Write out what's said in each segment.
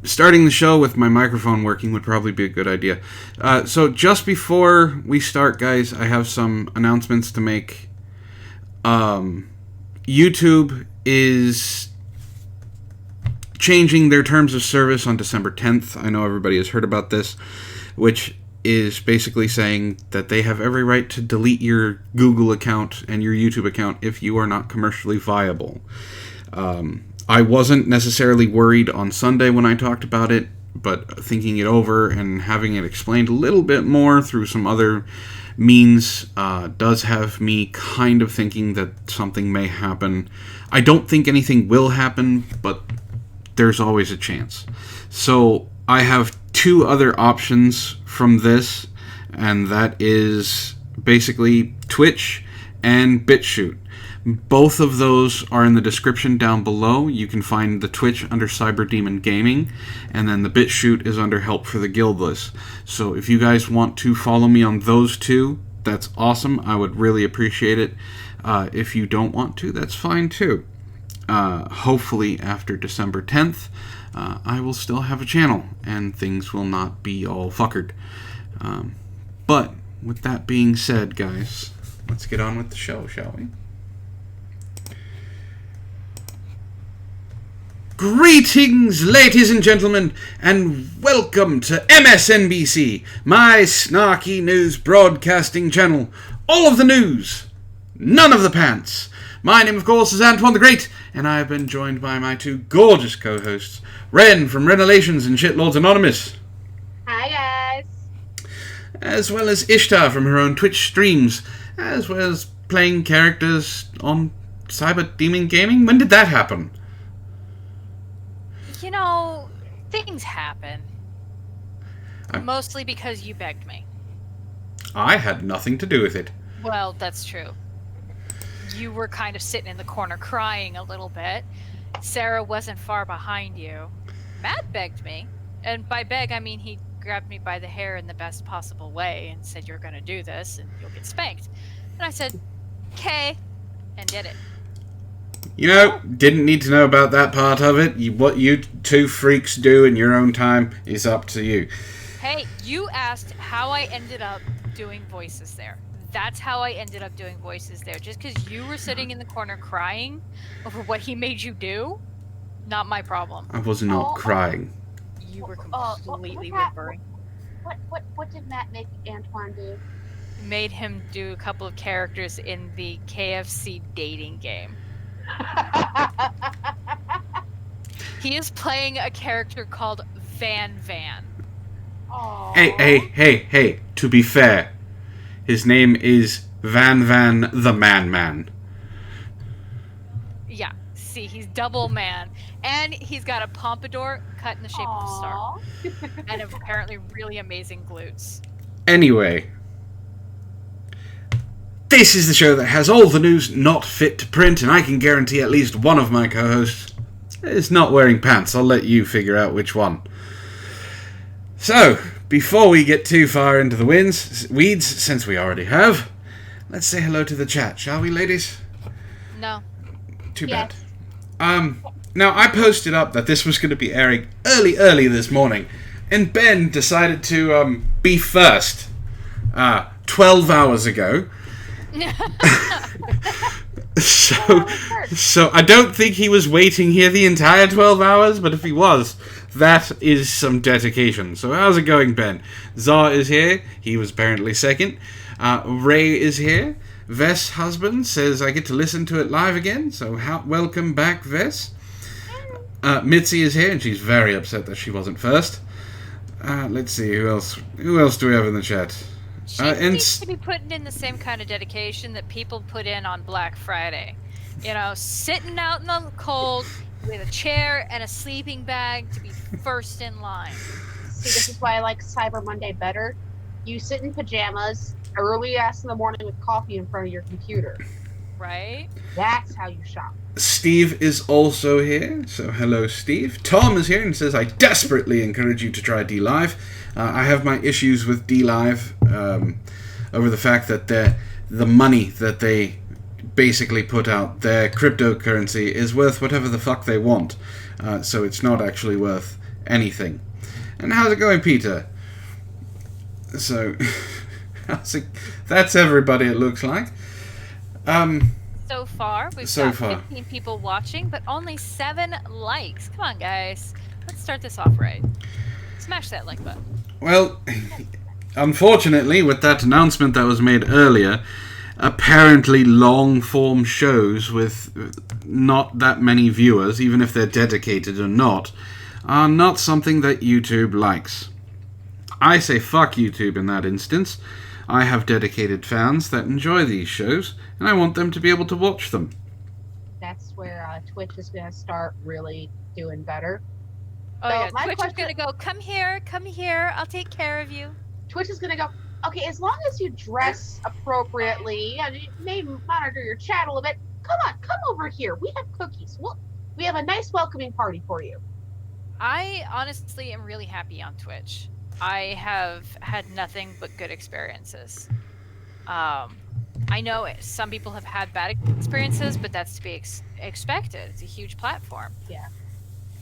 Starting the show with my microphone working would probably be a good idea. So just before we start, guys, I have some announcements to make. YouTube is changing their terms of service on December 10th. I know everybody has heard about this, which is basically saying that they have every right to delete your Google account and your YouTube account if you are not commercially viable. I wasn't necessarily worried on Sunday when I talked about it, but thinking it over and having it explained a little bit more through some other means does have me kind of thinking that something may happen. I don't think anything will happen, but there's always a chance. So I have two other options from this, and that is basically Twitch and BitChute. Both of those are in the description down below. You can find the Twitch under Cyberdemon Gaming, and then the BitChute is under Help for the Guildless. So if you guys want to follow me on those two, that's awesome. I would really appreciate it. If you don't want to, that's fine too. Hopefully after December 10th, I will still have a channel, and things will not be all fuckered. But with that being said, guys, let's get on with the show, shall we? Greetings, ladies and gentlemen, and welcome to MSNBC, my snarky news broadcasting channel. All of the news, none of the pants. My name, of course, is Antoine the Great, and I have been joined by my two gorgeous co-hosts, Wren from Relations and Shitlords Anonymous. Hi, guys. As well as Ishtar from her own Twitch streams, as well as playing characters on Cyberdemon Gaming. When did that happen? Things happen. Mostly because you begged me. I had nothing to do with it. Well, that's true. You were kind of sitting in the corner crying a little bit. Sarah wasn't far behind you. Matt begged me. And by beg, I mean he grabbed me by the hair in the best possible way and said, "You're going to do this and you'll get spanked." And I said, "Okay," and did it. Didn't need to know about that part of it. What you two freaks do in your own time is up to you. Hey, you asked how I ended up doing voices there. That's how I ended up doing voices there. Just because you were sitting in the corner crying over what he made you do, not my problem. I was not crying. You were completely whimpering. What did Matt make Antoine do? Made him do a couple of characters in the KFC dating game. He is playing a character called Van Van. Aww. Hey, to be fair, his name is Van Van the Man. Yeah, see, he's double man. And he's got a pompadour cut in the shape of a star. And apparently really amazing glutes. Anyway, this is the show that has all the news not fit to print, and I can guarantee at least one of my co-hosts is not wearing pants. I'll let you figure out which one. So, before we get too far into the weeds, since we already have, let's say hello to the chat, shall we, ladies? No. Too bad. Now, I posted up that this was going to be airing early this morning, and Ben decided to be first 12 hours ago. So I don't think he was waiting here the entire 12 hours, but if he was, that is some dedication. So how's it going, Ben? Zar is here. He was apparently second. Ray is here. Vess' husband says I get to listen to it live again, so welcome back, Vess. Mitzi is here, and she's very upset that she wasn't first. Let's see, who else do we have in the chat? She needs to be putting in the same kind of dedication that people put in on Black Friday. Sitting out in the cold with a chair and a sleeping bag to be first in line. See, this is why I like Cyber Monday better. You sit in pajamas, early ass in the morning with coffee in front of your computer. Right? That's how you shop. Steve is also here, so hello, Steve. Tom is here and says, I desperately encourage you to try DLive. I have my issues with DLive over the fact that the money that they basically put out, their cryptocurrency, is worth whatever the fuck they want. so it's not actually worth anything. And how's it going, Peter? So, that's everybody, it looks like. So far, we've got 15 people watching, but only 7 likes. Come on, guys. Let's start this off right. Smash that like button. Well, unfortunately, with that announcement that was made earlier, apparently long-form shows with not that many viewers, even if they're dedicated or not, are not something that YouTube likes. I say fuck YouTube in that instance. I have dedicated fans that enjoy these shows, and I want them to be able to watch them. That's where Twitch is going to start really doing better. Oh, yeah. Twitch is going to go, come here, I'll take care of you. Twitch is going to go, okay, as long as you dress appropriately and you may monitor your chat a little bit, come over here. We have cookies. We have a nice welcoming party for you. I honestly am really happy on Twitch. I have had nothing but good experiences. I know some people have had bad experiences, but that's to be expected. It's a huge platform. Yeah.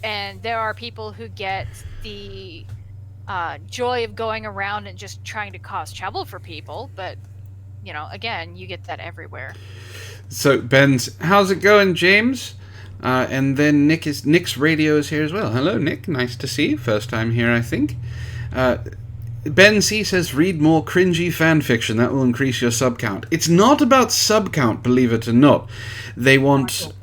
And there are people who get the joy of going around and just trying to cause trouble for people, but, you know, again, you get that everywhere. So, Ben's, how's it going, James? And then Nick's radio is here as well. Hello, Nick. Nice to see you. First time here, I think. Ben C says, read more cringy fan fiction. That will increase your sub count. It's not about sub count, believe it or not. They want...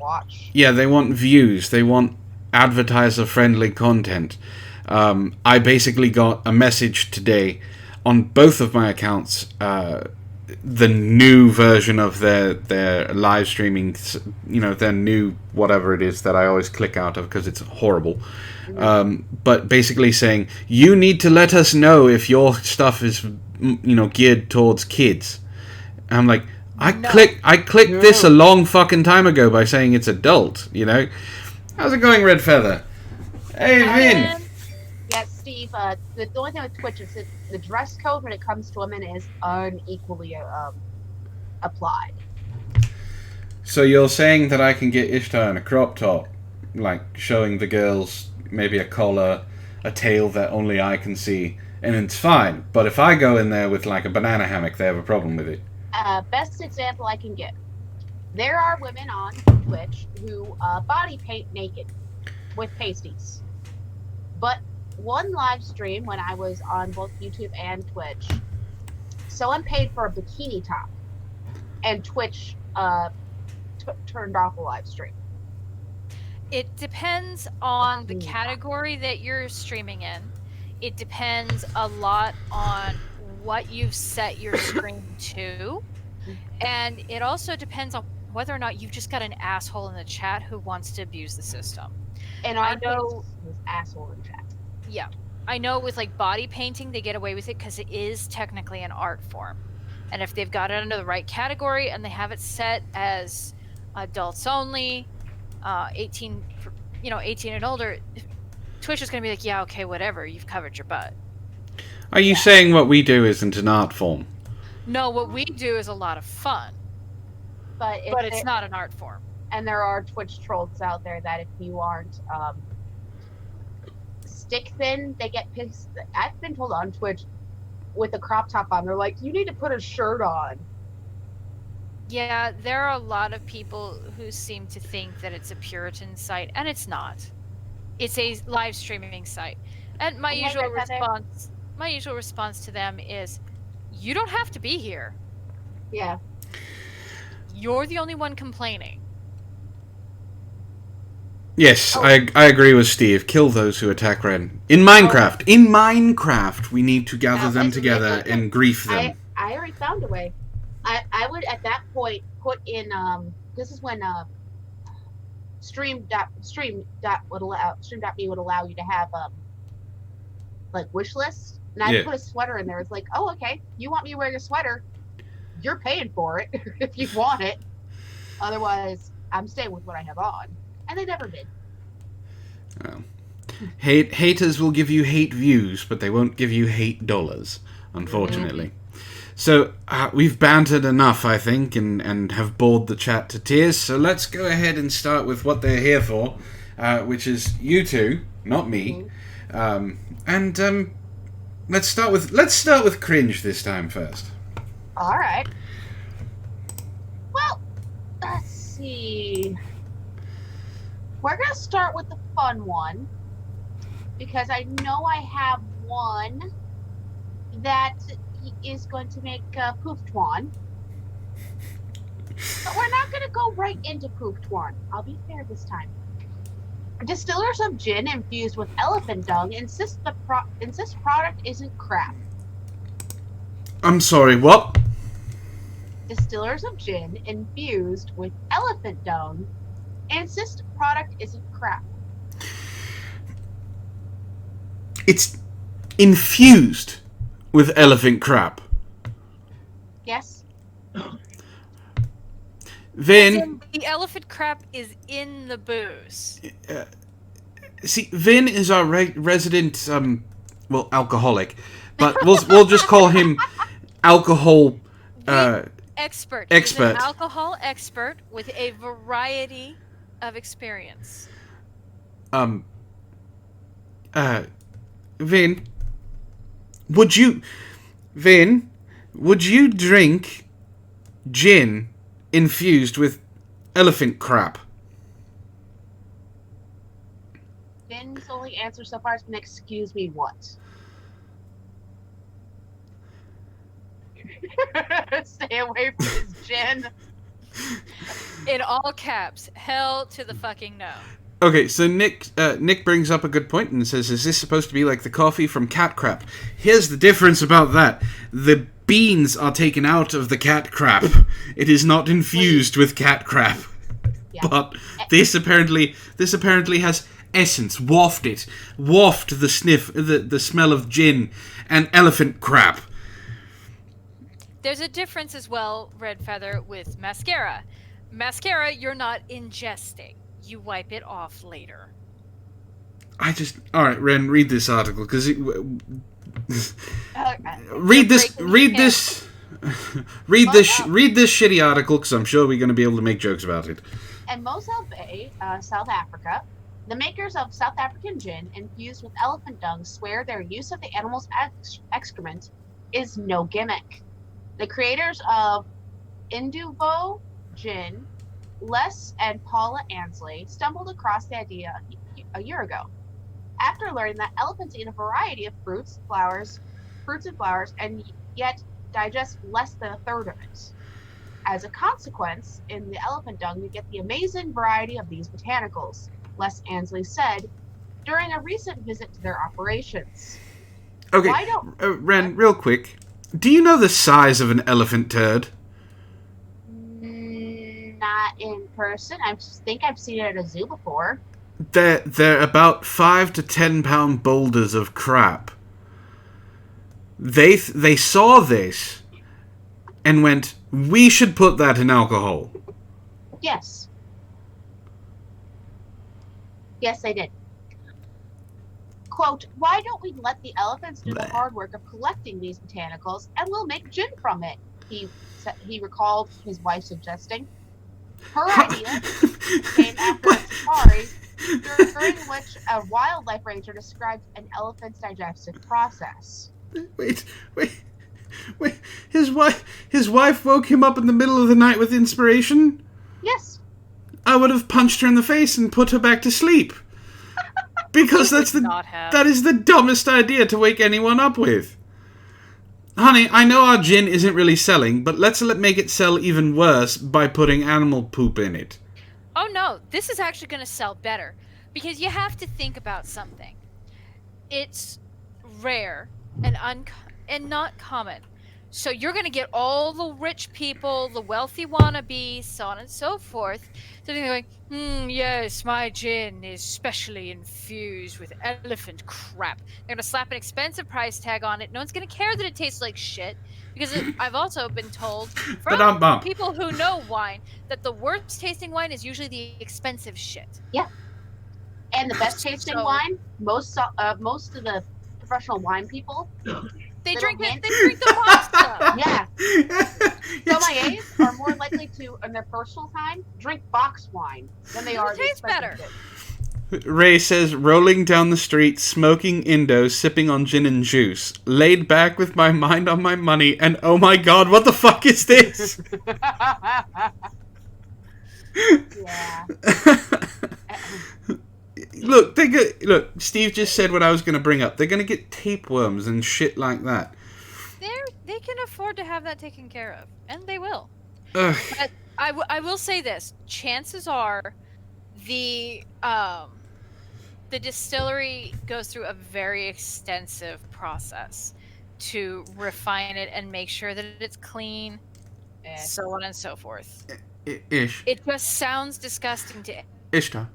Yeah, they want views. They want advertiser-friendly content. I basically got a message today on both of my accounts, the new version of their live streaming, you know, their new whatever it is that I always click out of because it's horrible. But basically saying, you need to let us know if your stuff is, you know, geared towards kids. And I'm like, I clicked this a long fucking time ago by saying it's adult, you know. How's it going, Red Feather? Hey, Vin. Yeah, Steve, the only thing with Twitch is that the dress code when it comes to women is unequally applied. So you're saying that I can get Ishtar in a crop top, like showing the girls maybe a collar, a tail that only I can see, and it's fine. But if I go in there with like a banana hammock, they have a problem with it. Best example I can give. There are women on Twitch who body paint naked with pasties. But one live stream when I was on both YouTube and Twitch, someone paid for a bikini top, and Twitch turned off a live stream. It depends on the category that you're streaming in. It depends a lot on what you've set your stream to. And it also depends on whether or not you've just got an asshole in the chat who wants to abuse the system. And I know this asshole in chat. Yeah. I know with like body painting, they get away with it because it is technically an art form. And if they've got it under the right category and they have it set as adults only, 18 and older, Twitch is going to be like, yeah, okay, whatever, you've covered your butt. Are you saying what we do isn't an art form? No, what we do is a lot of fun. But it's not an art form. And there are Twitch trolls out there that if you aren't stick thin, they get pissed. I've been told on Twitch with a crop top on, they're like, you need to put a shirt on. Yeah, there are a lot of people who seem to think that it's a Puritan site, and it's not. It's a live streaming site. And my usual response to them is, you don't have to be here. Yeah. You're the only one complaining. Yes, I agree with Steve. Kill those who attack Wren. In Minecraft, we need to gather them together and grief them. I already found a way. I would at that point put in this is when stream.me would allow you to have like wish lists, and I put a sweater in there. It's like, oh, okay, you want me wearing a sweater, you're paying for it if you want it. Otherwise, I'm staying with what I have on. And they never did. Oh. Haters will give you hate views, but they won't give you hate dollars, unfortunately. Mm-hmm. So, we've bantered enough, I think, and have bored the chat to tears, so let's go ahead and start with what they're here for. which is you two, not me. Let's start with cringe this time first. All right. Well, let's see. We're gonna start with the fun one because I know I have one that is going to make poof twan. But we're not going to go right into poof twan. I'll be fair this time. Distillers of gin infused with elephant dung insist product isn't crap. I'm sorry, what? Distillers of gin infused with elephant dung insist product isn't crap. It's infused with elephant crap. Yes. Vin, the elephant crap is in the booze. see, Vin is our resident, alcoholic, but we'll just call him alcohol expert. Expert. He's an alcohol expert with a variety of experience. Vin, would you drink gin infused with elephant crap? Vin's only answer so far has been, excuse me, what? Stay away from his gin. In all caps, hell to the fucking no. Okay, so Nick brings up a good point and says, is this supposed to be like the coffee from cat crap? Here's the difference about that. The beans are taken out of the cat crap. It is not infused with cat crap. Yeah. But this apparently has essence. Waft the smell of gin and elephant crap. There's a difference as well, Red Feather, with mascara. Mascara, you're not ingesting. You wipe it off later. Alright, Wren, read this article, because read this shitty article, because I'm sure we're going to be able to make jokes about it. In Moselle Bay, South Africa, the makers of South African gin infused with elephant dung swear their use of the animal's excrement is no gimmick. The creators of Induvo Gin, Les and Paula Ansley, stumbled across the idea a year ago after learning that elephants eat a variety of fruits and flowers, and yet digest less than a third of it. As a consequence, in the elephant dung, you get the amazing variety of these botanicals, Les Ansley said during a recent visit to their operations. Okay, Wren, real quick, do you know the size of an elephant turd? Not in person. I think I've seen it at a zoo before. They're about 5 to 10 pound boulders of crap. They saw this and went, we should put that in alcohol. Yes. Yes, they did. Quote, why don't we let the elephants do the hard work of collecting these botanicals and we'll make gin from it? He recalled his wife suggesting. Her idea came after a safari during which a wildlife ranger described an elephant's digestive process. Wait. His wife woke him up in the middle of the night with inspiration? Yes. I would have punched her in the face and put her back to sleep. Because that is the dumbest idea to wake anyone up with. Honey, I know our gin isn't really selling, but let's make it sell even worse by putting animal poop in it. Oh no, this is actually going to sell better. Because you have to think about something. It's rare and not common. So you're going to get all the rich people, the wealthy wannabes, so on and so forth. So they're going, yes, my gin is specially infused with elephant crap. They're going to slap an expensive price tag on it. No one's going to care that it tastes like shit. Because I've also been told from people who know wine that the worst tasting wine is usually the expensive shit. Yeah. And the best tasting wine, most of the professional wine people... They drink the pasta. Yeah. Sommeliers are more likely to, in their personal time, drink box wine than they are. It tastes better. Ray says, rolling down the street, smoking Indo, sipping on gin and juice, laid back with my mind on my money, and oh my god, what the fuck is this? Yeah. Look, Steve just said what I was going to bring up. They're going to get tapeworms and shit like that. They can afford to have that taken care of, and they will. Ugh. But I will say this: chances are, the distillery goes through a very extensive process to refine it and make sure that it's clean, so on and so forth. Ish. It just sounds disgusting to Ishtar.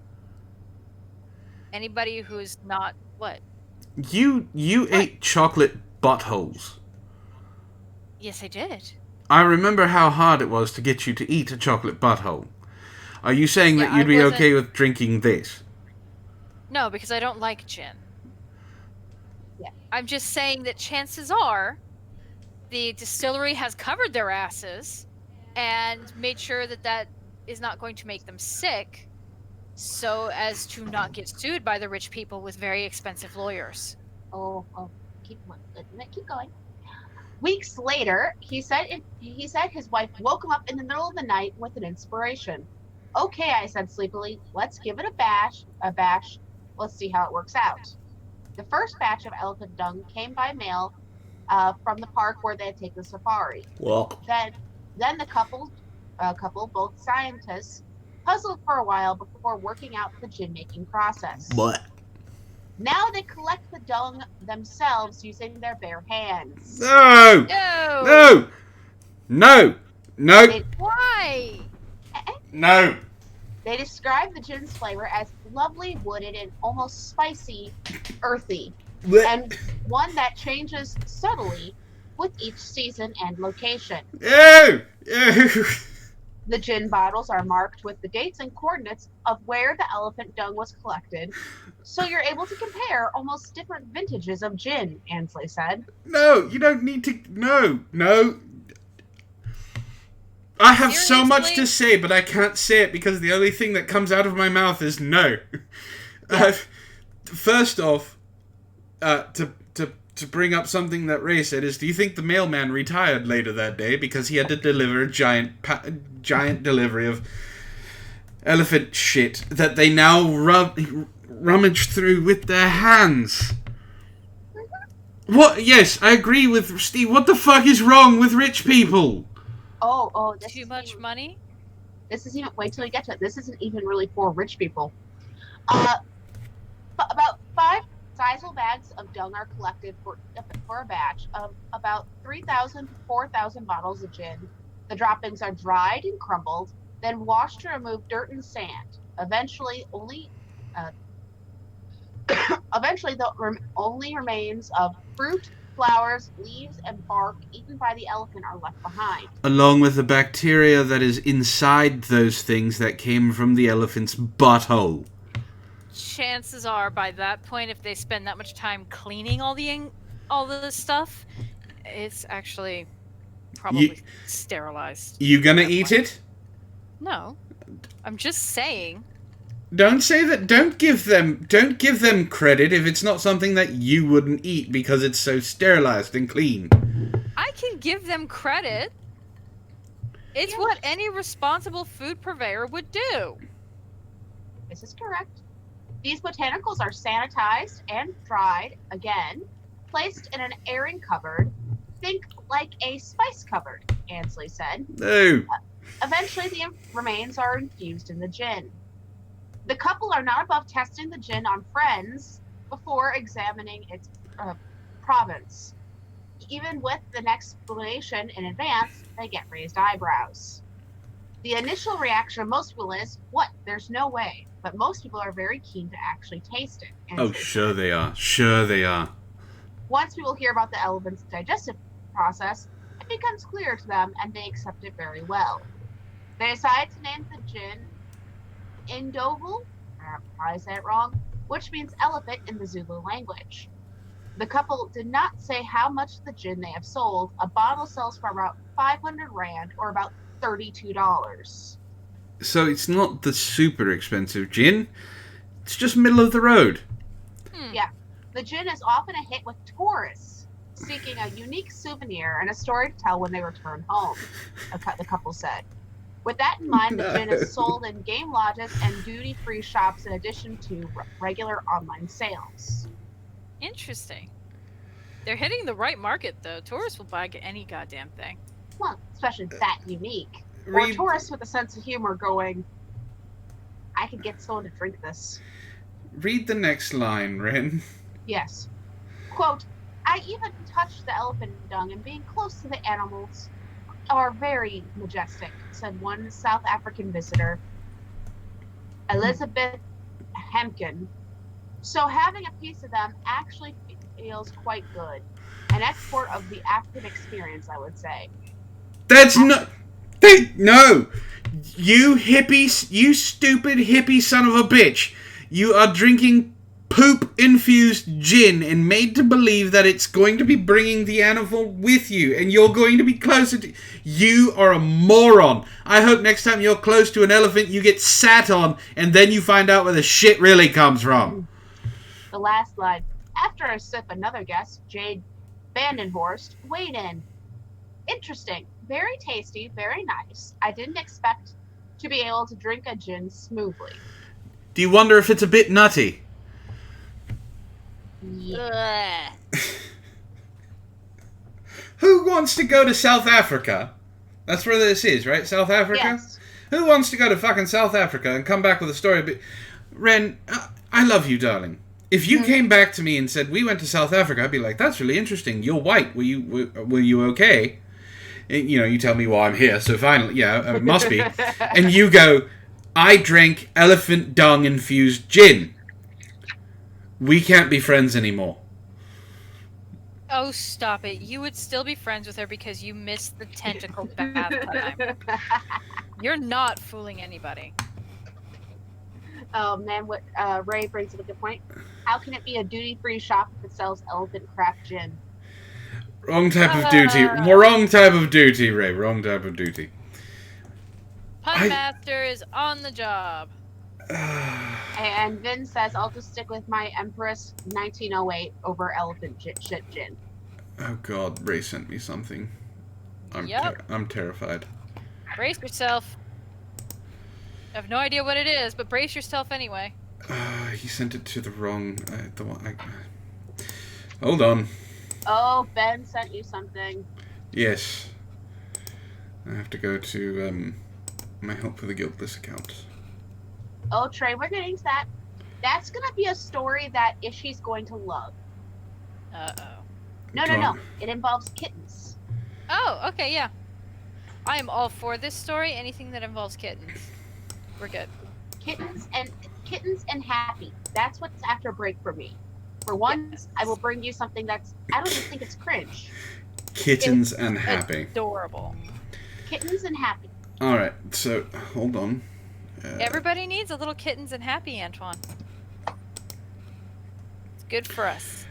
anybody who's not what. You ate chocolate buttholes. Yes, I did. I remember how hard it was to get you to eat a chocolate butthole. Are you saying that you'd be okay with drinking this? No, because I don't like gin. Yeah. I'm just saying that chances are the distillery has covered their asses and made sure that that is not going to make them sick, so as to not get sued by the rich people with very expensive lawyers. Keep going. Weeks later, he said his wife woke him up in the middle of the night with an inspiration. Okay, I said sleepily, let's give it a bash. Let's see how it works out. The first batch of elephant dung came by mail from the park where they had taken the safari. Well. Then the couple, both scientists, puzzled for a while before working out the gin-making process. What? Now they collect the dung themselves using their bare hands. No! Why? No! They describe the gin's flavor as lovely, wooded, and almost spicy, earthy, and one that changes subtly with each season and location. Ew! The gin bottles are marked with the dates and coordinates of where the elephant dung was collected, so you're able to compare almost different vintages of gin, Ansley said. No, you don't need to... No. I have so much to say, but I can't say it because the only thing that comes out of my mouth is no. First off, to bring up something that Ray said is, do you think the mailman retired later that day because he had to deliver a giant delivery of elephant shit that they now rummage through with their hands? What? Yes, I agree with Steve. What the fuck is wrong with rich people? This Too much money? This is even. Wait till you get to it. This isn't even really for rich people. About 5 sizable bags of dung are collected for a batch of about 3,000 to 4,000 bottles of gin. The droppings are dried and crumbled, then washed to remove dirt and sand. Eventually, the only remains of fruit, flowers, leaves, and bark eaten by the elephant are left behind. Along with the bacteria that is inside those things that came from the elephant's butthole. Chances are, by that point, if they spend that much time cleaning all the stuff, it's actually probably sterilized. You gonna eat it? No, I'm just saying. Don't say that. Don't give them credit if it's not something that you wouldn't eat because it's so sterilized and clean. I can give them credit. It's what any responsible food purveyor would do. This is correct. These botanicals are sanitized and dried, again, placed in an airing cupboard. Think like a spice cupboard, Ansley said. No. Eventually, the remains are infused in the gin. The couple are not above testing the gin on friends before examining its provenance. Even with an explanation in advance, they get raised eyebrows. The initial reaction of most people is, what? There's no way. But most people are very keen to actually taste it. Oh, sure they are. Sure they are. Once people hear about the elephant's digestive process, it becomes clear to them and they accept it very well. They decide to name the gin Indoval, I probably say it wrong, which means elephant in the Zulu language. The couple did not say how much of the gin they have sold. A bottle sells for about 500 Rand, or about $32. So it's not the super expensive gin. It's just middle of the road. Yeah. The gin is often a hit with tourists seeking a unique souvenir and a story to tell when they return home, the couple said. With that in mind, the gin is sold in game lodges and duty-free shops in addition to regular online sales. Interesting. They're hitting the right market, though. Tourists will buy any goddamn thing. Well, especially that unique. Or tourists with a sense of humor going, I could get someone to drink this. Read the next line, Wren. Yes. Quote, I even touched the elephant dung, and being close to the animals are very majestic, said one South African visitor, Elizabeth Hemken. So having a piece of them actually feels quite good. An export of the African experience, I would say. That's not... No! You hippie... You stupid hippie son of a bitch! You are drinking poop-infused gin and made to believe that it's going to be bringing the animal with you and you're going to be closer to... You are a moron. I hope next time you're close to an elephant you get sat on and then you find out where the shit really comes from. The last line. After a sip, another guest, Jade Vandenhorst, weighed in. Interesting. Very tasty. Very nice. I didn't expect to be able to drink a gin smoothly. Do you wonder if it's a bit nutty? Yeah. Who wants to go to South Africa? That's where this is, right? South Africa? Yes. Who wants to go to fucking South Africa and come back with a story? But Wren, I love you, darling. If you came back to me and said, we went to South Africa, I'd be like, that's really interesting. You're white. Were you okay? And, you know, you tell me, well, I'm here, so finally, yeah, it must be. And you go, I drank elephant dung-infused gin. We can't be friends anymore. Oh, stop it. You would still be friends with her because you missed the tentacle bath time. You're not fooling anybody. Oh, man, what Ray brings up a good point. How can it be a duty-free shop if it sells elephant craft gin? Wrong type of duty. Wrong type of duty, Ray. Wrong type of duty. Pun Master is on the job. And Vin says, I'll just stick with my Empress 1908 over elephant shit gin. Oh god, Ray sent me something. I'm terrified. Brace yourself. I have no idea what it is, but brace yourself anyway. He sent it to the wrong... the one. Hold on. Oh, Ben sent you something. Yes. I have to go to my Help for the Guiltless account. Oh, Trey, we're getting to that. That's going to be a story that Ishi's going to love. Uh-oh. No. It involves kittens. Oh, okay, yeah. I am all for this story. Anything that involves kittens. We're good. Kittens and happy. That's what's after break for me. For once, I will bring you something that's... I don't even think it's cringe. Kittens and happy. Adorable. Kittens and happy. Alright, so, hold on. Everybody needs a little kittens and happy, Antoine. It's good for us.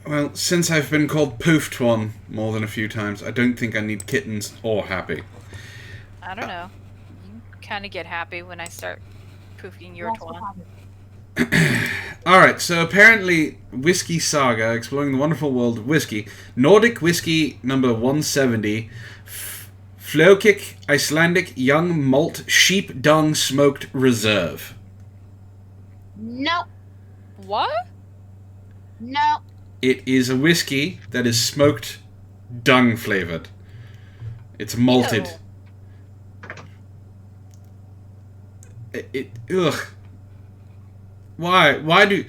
Well, since I've been called poofed one more than a few times, I don't think I need kittens or happy. I don't know. You kind of get happy when I start poofing your Twan. Alright, so apparently Whiskey Saga, exploring the wonderful world of whiskey. Nordic whiskey number 170. Flokik Icelandic Young Malt Sheep Dung Smoked Reserve. Nope. What? Nope. It is a whiskey that is smoked dung flavored. It's malted. Ugh. Why? Why do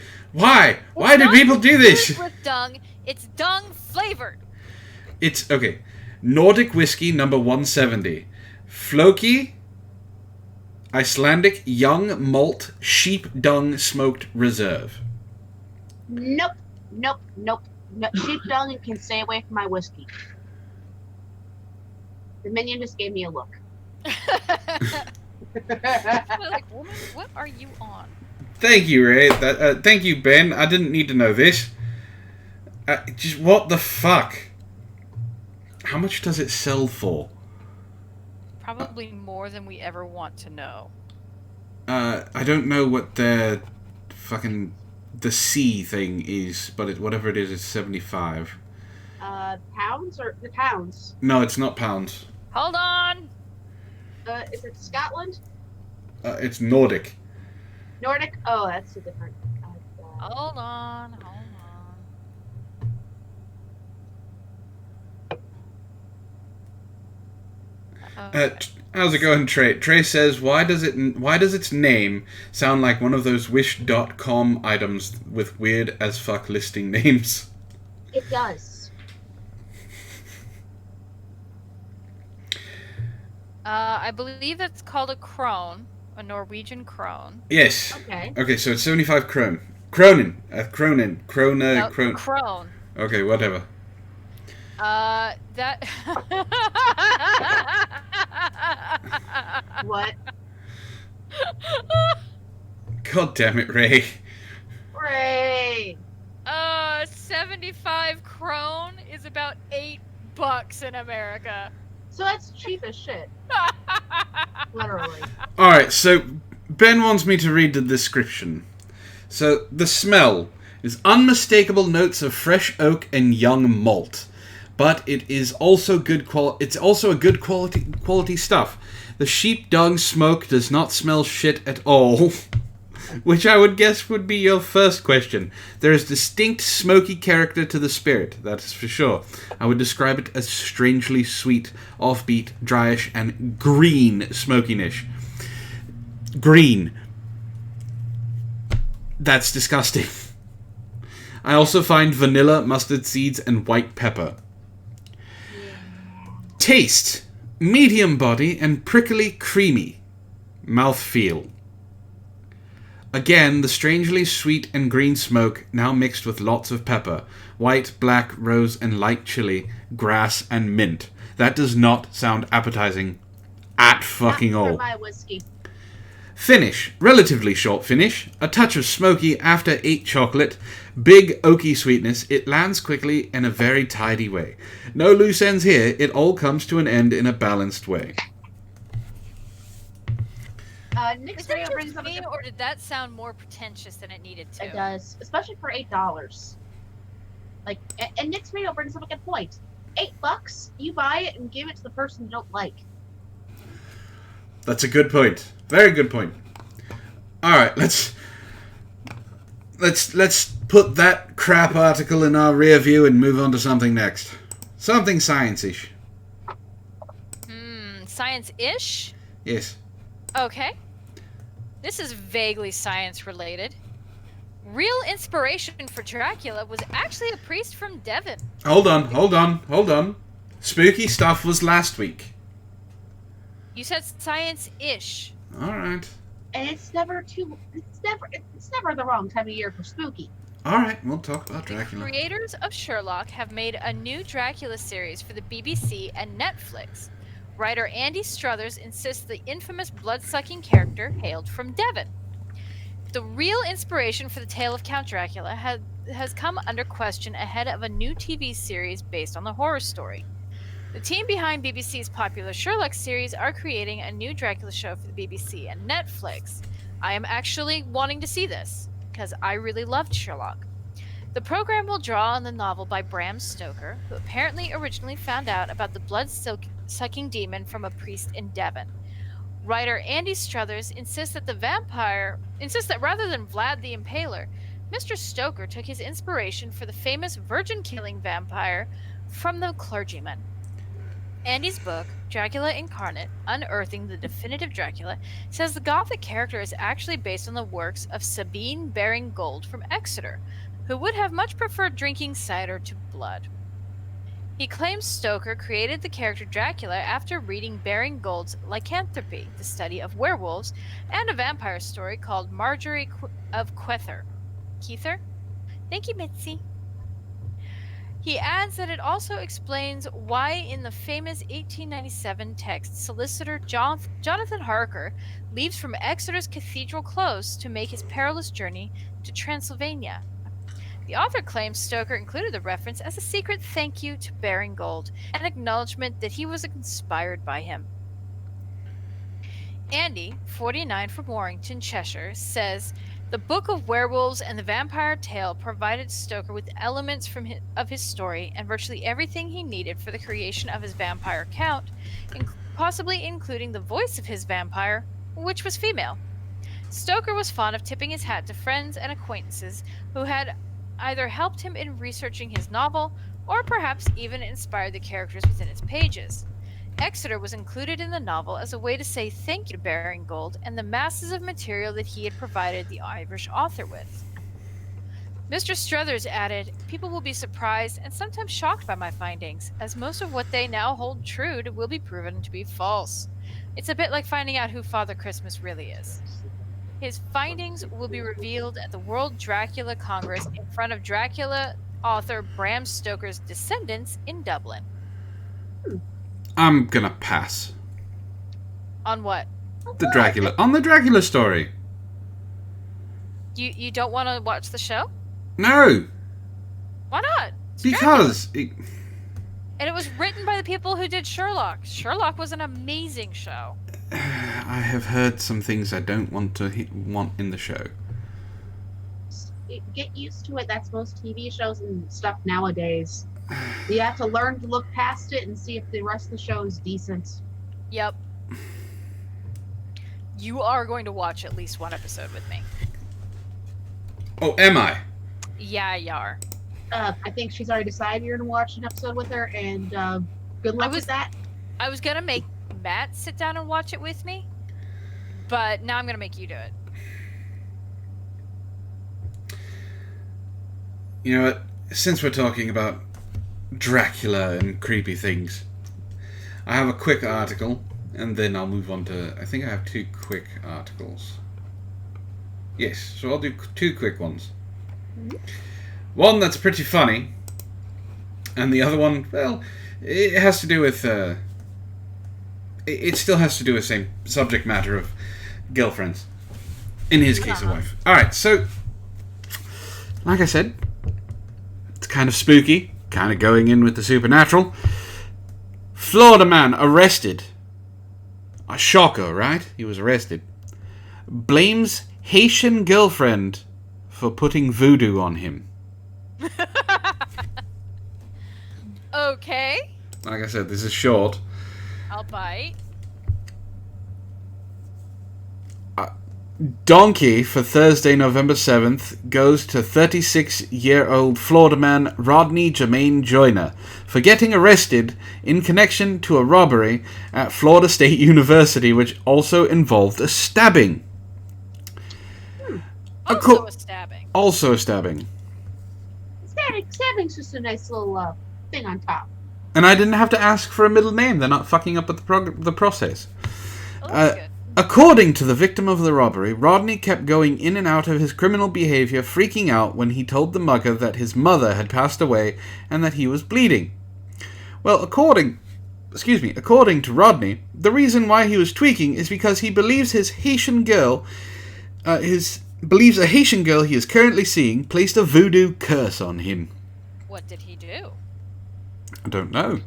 people do this? With dung, it's dung flavored. It's okay. Nordic whiskey number 170. Floki Icelandic Young Malt Sheep Dung Smoked Reserve. Nope. Sheep dung can stay away from my whiskey. The minion just gave me a look. Like, woman, what are you on? Thank you, Ray. Thank you, Ben. I didn't need to know this. Just what the fuck? How much does it sell for? Probably more than we ever want to know. I don't know what their fucking the C thing is, but whatever it is, it's 75. Pounds or the pounds? No, it's not pounds. Hold on. Is it Scotland? It's Nordic. Nordic? Oh, that's a different. Hold on. How's it going, Trey? Trey says, why does its name sound like one of those Wish.com items with weird as fuck listing names? It does. I believe that's called a krone, a Norwegian krone. Yes. Okay. Okay, so it's 75 krone. Kronen. Kronen. No, Krone. krone. Okay, whatever. That. What? God damn it, Ray. Ray! 75 krone is about $8 in America. So that's cheap as shit. Literally. Alright, so Ben wants me to read the description. So, the smell is unmistakable notes of fresh oak and young malt. But it is also it's also a good quality stuff. The sheepdog smoke does not smell shit at all. Which I would guess would be your first question. There is distinct smoky character to the spirit, that's for sure. I would describe it as strangely sweet, offbeat, dryish, and green smokiness. Green. That's disgusting. I also find vanilla, mustard seeds, and white pepper. Taste. Medium body and prickly creamy. Mouthfeel. Again, the strangely sweet and green smoke, now mixed with lots of pepper. White, black, rose, and light chili, grass, and mint. That does not sound appetizing at fucking all. For my whiskey. Finish. Relatively short finish. A touch of smoky after 8 chocolate. Big oaky sweetness. It lands quickly in a very tidy way. No loose ends here. It all comes to an end in a balanced way. Nick's Is radio that brings just up a me, good. or did that sound more pretentious than it needed to? It does, especially for $8. Like, and Nick's radio brings up a good point. $8, you buy it and give it to the person you don't like. That's a good point. Very good point. All right, let's put that crap article in our rear view and move on to something next. Something science-ish. Science-ish? Yes. Okay. This is vaguely science-related. Real inspiration for Dracula was actually a priest from Devon. Hold on. Spooky stuff was last week. You said science-ish. All right. And it's never the wrong time of year for spooky. All right, we'll talk about The Dracula. creators of Sherlock have made a new Dracula series for the BBC and Netflix. Writer Andy Struthers insists the infamous blood-sucking character hailed from Devon. The real inspiration for the tale of Count Dracula has come under question ahead of a new TV series based on the horror story. The team behind BBC's popular Sherlock series are creating a new Dracula show for the BBC and Netflix. I am actually wanting to see this, because I really loved Sherlock. The program will draw on the novel by Bram Stoker, who apparently originally found out about the blood-sucking demon from a priest in Devon. Writer Andy Struthers insists that rather than Vlad the Impaler, Mr. Stoker took his inspiration for the famous virgin-killing vampire from the clergyman. Andy's book, Dracula Incarnate, Unearthing the Definitive Dracula, says the gothic character is actually based on the works of Sabine Baring-Gould from Exeter, who would have much preferred drinking cider to blood. He claims Stoker created the character Dracula after reading Baring-Gould's Lycanthropy, the study of werewolves, and a vampire story called Marjorie of Quether. Keither? Thank you, Mitzi. He adds that it also explains why in the famous 1897 text solicitor Jonathan Harker leaves from Exeter's Cathedral Close to make his perilous journey to Transylvania. The author claims Stoker included the reference as a secret thank you to Baring-Gould, an acknowledgement that he was inspired by him. Andy, 49 from Warrington, Cheshire, says, The Book of Werewolves and the Vampire Tale provided Stoker with elements of his story and virtually everything he needed for the creation of his vampire count, possibly including the voice of his vampire, which was female. Stoker was fond of tipping his hat to friends and acquaintances who had either helped him in researching his novel or perhaps even inspired the characters within its pages. Exeter was included in the novel as a way to say thank you to Baring-Gould and the masses of material that he had provided the Irish author with. Mr. Struthers added, "People will be surprised and sometimes shocked by my findings, as most of what they now hold true will be proven to be false. It's a bit like finding out who Father Christmas really is. His findings will be revealed at the World Dracula Congress in front of Dracula author Bram Stoker's descendants in Dublin." I'm gonna pass. On what? On the Dracula story. You don't want to watch the show? No, Why not? It's because Dracula. And it was written by the people who did Sherlock. Sherlock was an amazing show. I have heard some things I don't want in the show. Get used to it. That's most TV shows and stuff nowadays. You have to learn to look past it and see if the rest of the show is decent. Yep. You are going to watch at least one episode with me. Oh, am I? Yeah, you are. I think she's already decided you're going to watch an episode with her, and good luck with that. I was going to make Matt sit down and watch it with me, but now I'm going to make you do it. You know what? Since we're talking about Dracula and creepy things, I have a quick article, and then I'll move on to... I think I have 2 quick articles. Yes, so I'll do 2 quick ones. Mm-hmm. One that's pretty funny, and the other one, well, it has to do with... It still has to do with the same subject matter of girlfriends. In his case, a wife. Alright, so... Like I said, it's kind of spooky. Kind of going in with the supernatural. Florida man arrested. A shocker, right? He was arrested. Blames Haitian girlfriend for putting voodoo on him. Okay. Like I said, this is short. I'll bite. Donkey for Thursday, November 7th goes to 36-year-old Florida man Rodney Jermaine Joyner for getting arrested in connection to a robbery at Florida State University, which also involved a stabbing. Also a stabbing. Also a stabbing. Stabbing's just a nice little thing on top. And I didn't have to ask for a middle name. They're not fucking up with the process. Oh, that's good. According to the victim of the robbery, Rodney kept going in and out of his criminal behavior, freaking out when he told the mugger that his mother had passed away and that he was bleeding. Well, according to Rodney, the reason why he was tweaking is because he believes a Haitian girl he is currently seeing placed a voodoo curse on him. What did he do? I don't know.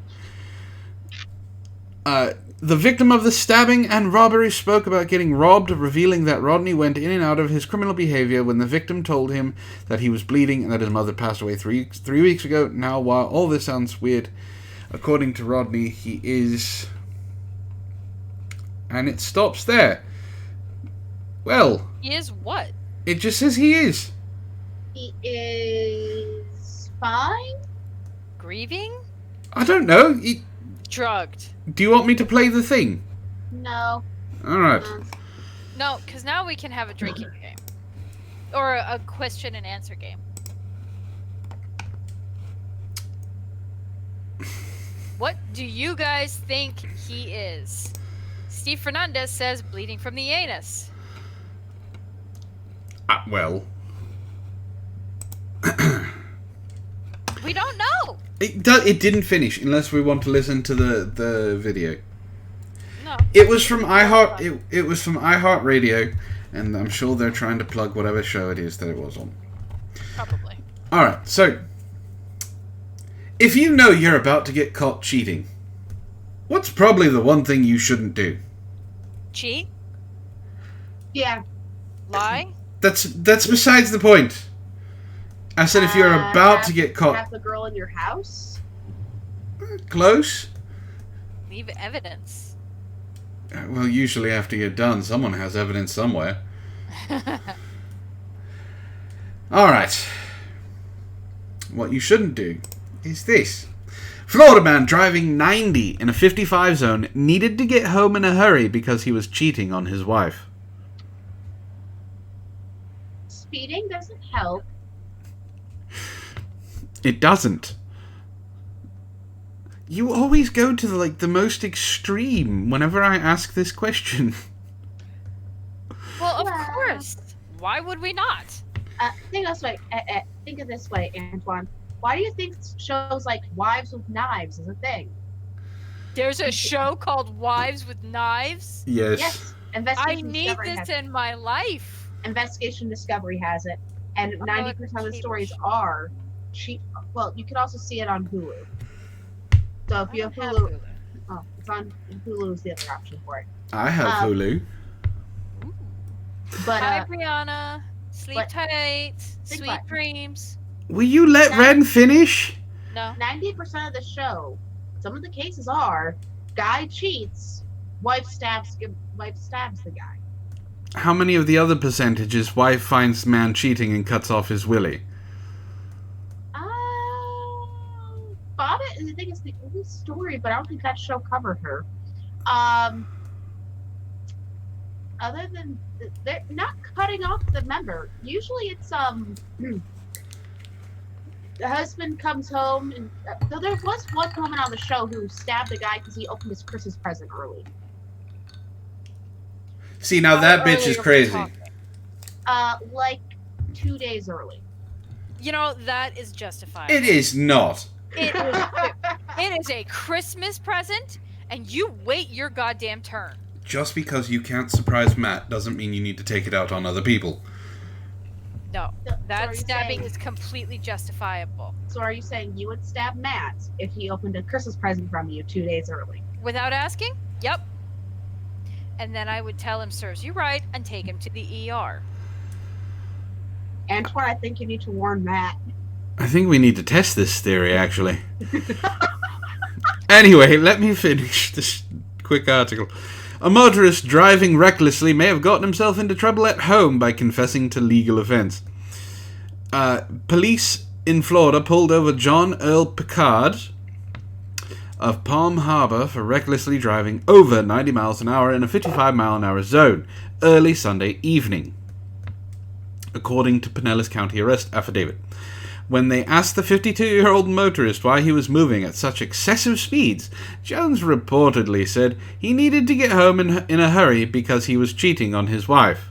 The victim of the stabbing and robbery spoke about getting robbed, revealing that Rodney went in and out of his criminal behavior when the victim told him that he was bleeding and that his mother passed away three weeks ago. Now, while all this sounds weird, according to Rodney, he is... And it stops there. Well... He is what? It just says he is. He is fine? Grieving? I don't know. Drugged. Do you want me to play the thing? No. Alright. No, because now we can have a drinking game. Or a question and answer game. What do you guys think he is? Steve Fernandez says bleeding from the anus. Well... We don't know! It didn't finish, unless we want to listen to the video. No. It was from iHeart. It was from iHeartRadio, and I'm sure they're trying to plug whatever show it is that it was on. Probably. All right. So, if you know you're about to get caught cheating, what's probably the one thing you shouldn't do? Cheat? Yeah. Lie? That's besides the point. I said if you're about to get caught... Have the girl in your house? Close? Leave evidence. Well, usually after you're done, someone has evidence somewhere. Alright. What you shouldn't do is this. Florida man driving 90 in a 55 zone needed to get home in a hurry because he was cheating on his wife. Speeding doesn't help. It doesn't. You always go to the most extreme whenever I ask this question. Well, of course. Why would we not? Think of this way, Antoine. Why do you think shows like Wives with Knives is a thing? There's a show called Wives with Knives? Yes. Yes. I need this in my life. Investigation Discovery has it, and 90% of the stories are cheap. Well, you can also see it on Hulu. So if you have Hulu, it's on Hulu is the other option for it. I have Hulu. But Hi, Brianna. Sleep tight. Sweet dreams. Will you let Wren finish? No. 90% of the show, some of the cases are guy cheats, wife stabs the guy. How many of the other percentages wife finds man cheating and cuts off his willy? Thought it. I think it's the only story, but I don't think that show covered her. Other than they're not cutting off the member. Usually, it's the husband comes home, and so there was one woman on the show who stabbed a guy because he opened his Christmas present early. See, now that bitch is crazy. Like 2 days early. You know, that is justified. It is not. It is a Christmas present, and you wait your goddamn turn. Just because you can't surprise Matt doesn't mean you need to take it out on other people. No, that so stabbing is completely justifiable. So are you saying you would stab Matt if he opened a Christmas present from you 2 days early? Without asking? Yep. And then I would tell him, serves you right, and take him to the ER. Antoine, I think you need to warn Matt. I think we need to test this theory, actually. Anyway, let me finish this quick article. A motorist driving recklessly may have gotten himself into trouble at home by confessing to legal offense. Police in Florida pulled over John Earl Picard of Palm Harbor for recklessly driving over 90 miles an hour in a 55 mile an hour zone early Sunday evening, according to Pinellas County arrest affidavit. When they asked the 52-year-old motorist why he was moving at such excessive speeds, Jones reportedly said he needed to get home in a hurry because he was cheating on his wife.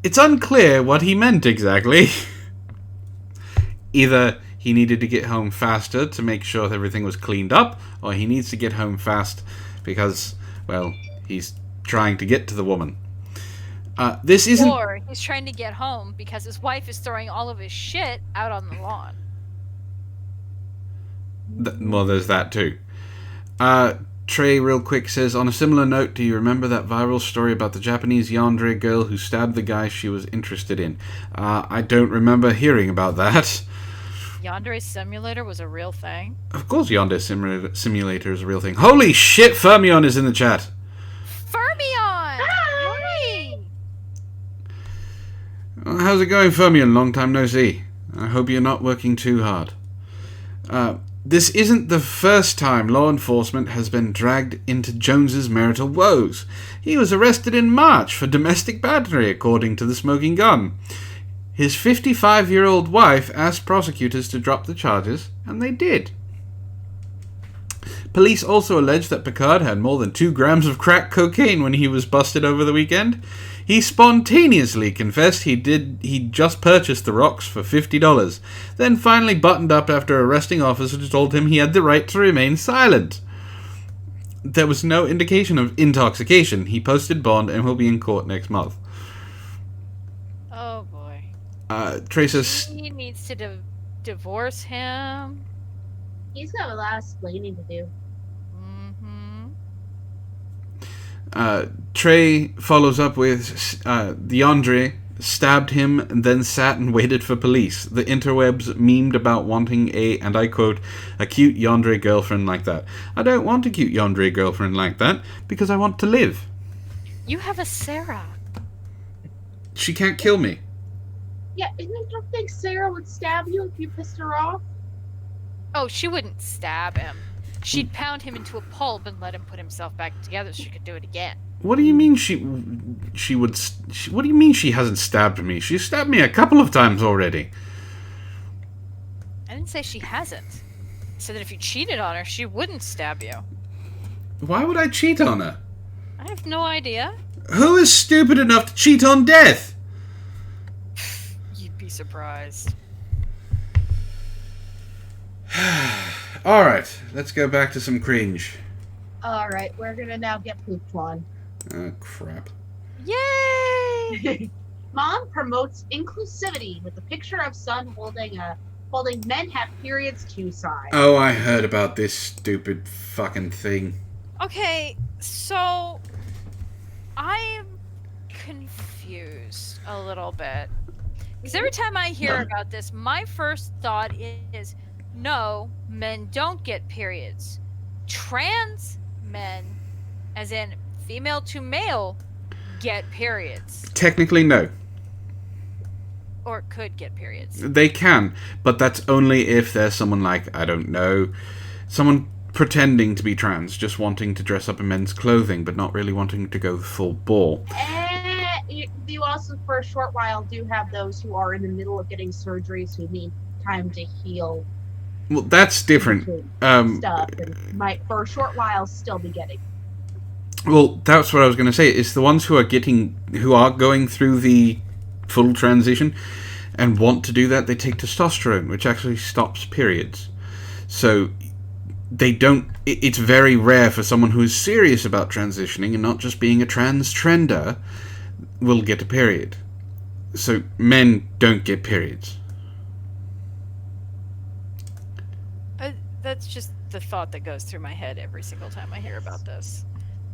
It's unclear what he meant exactly. Either he needed to get home faster to make sure that everything was cleaned up, or he needs to get home fast because, well, he's trying to get to the woman. This isn't... Or he's trying to get home because his wife is throwing all of his shit out on the lawn. Well, there's that too. Trey, real quick, says, on a similar note, do you remember that viral story about the Japanese yandere girl who stabbed the guy she was interested in? I don't remember hearing about that. Yandere Simulator was a real thing? Of course Yandere Simulator is a real thing. Holy shit, Fermion is in the chat! Fermion! Hi! How's it going, Fermion? Long time no see. I hope you're not working too hard. This isn't the first time law enforcement has been dragged into Jones's marital woes. He was arrested in March for domestic battery, according to the Smoking Gun. His 55-year-old wife asked prosecutors to drop the charges, and they did. Police also allege that Picard had more than 2 grams of crack cocaine when he was busted over the weekend. He spontaneously confessed he'd just purchased the rocks for $50, then finally buttoned up after arresting officers told him he had the right to remain silent. There was no indication of intoxication. He posted bond and will be in court next month. Oh boy. Trace He needs to divorce him. He's got a lot of explaining to do. Trey follows up with DeAndre stabbed him and then sat and waited for police. The interwebs memed about wanting a, and I quote, a cute yandere girlfriend like that. I don't want a cute yandere girlfriend like that because I want to live. You have a Sarah. She can't kill me. Yeah, and I don't think Sarah would stab you if you pissed her off. Oh, she wouldn't stab him. She'd pound him into a pulp and let him put himself back together so she could do it again. What do you mean what do you mean she hasn't stabbed me? She stabbed me a couple of times already. I didn't say she hasn't. I said that if you cheated on her, she wouldn't stab you. Why would I cheat on her? I have no idea. Who is stupid enough to cheat on death? You'd be surprised. Alright, let's go back to some cringe. Alright, we're gonna now get pooped on. Oh, crap. Yay! Mom promotes inclusivity with a picture of son holding men have periods too sign. Oh, I heard about this stupid fucking thing. Okay, so I'm confused a little bit. Because every time I hear about this, my first thought is, no, men don't get periods. Trans men, as in female to male, get periods. Technically, no. Or could get periods. They can, but that's only if there's someone like, I don't know, someone pretending to be trans, just wanting to dress up in men's clothing, but not really wanting to go full ball. You also, for a short while, do have those who are in the middle of getting surgeries who need time to heal. Well, that's different. Stuff and might, for a short while, still be getting. Well, that's what I was going to say. It's the ones who are going through the full transition and want to do that. They take testosterone, which actually stops periods. So they don't. It's very rare for someone who is serious about transitioning and not just being a trans trender will get a period. So men don't get periods. That's just the thought that goes through my head every single time I hear about this.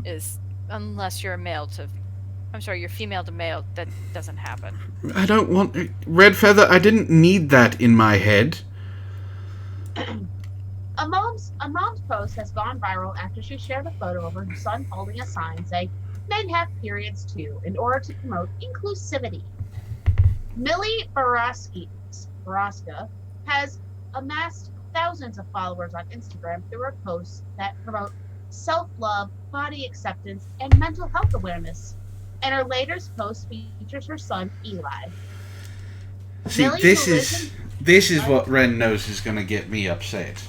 Is unless you're you're female to male, that doesn't happen. I don't want Red Feather. I didn't need that in my head. A mom's post has gone viral after she shared a photo of her son holding a sign saying, "Men have periods too," in order to promote inclusivity. Millie Baraska has amassed thousands of followers on Instagram through her posts that promote self-love, body acceptance, and mental health awareness. And her latest post features her son, Eli. See, Millie, this is what Wren knows is going to get me upset.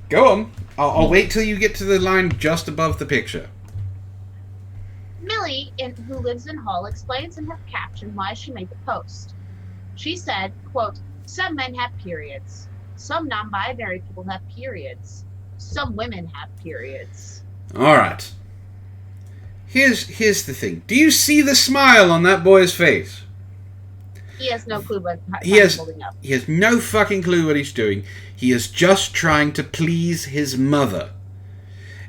Go on. I'll wait till you get to the line just above the picture. Millie, who lives in Hull, explains in her caption why she made the post. She said, quote, "Some men have periods. Some non-binary people have periods. Some women have periods." Alright. Here's the thing. Do you see the smile on that boy's face? He has no clue what He he's holding up. He has no fucking clue what he's doing. He is just trying to please his mother.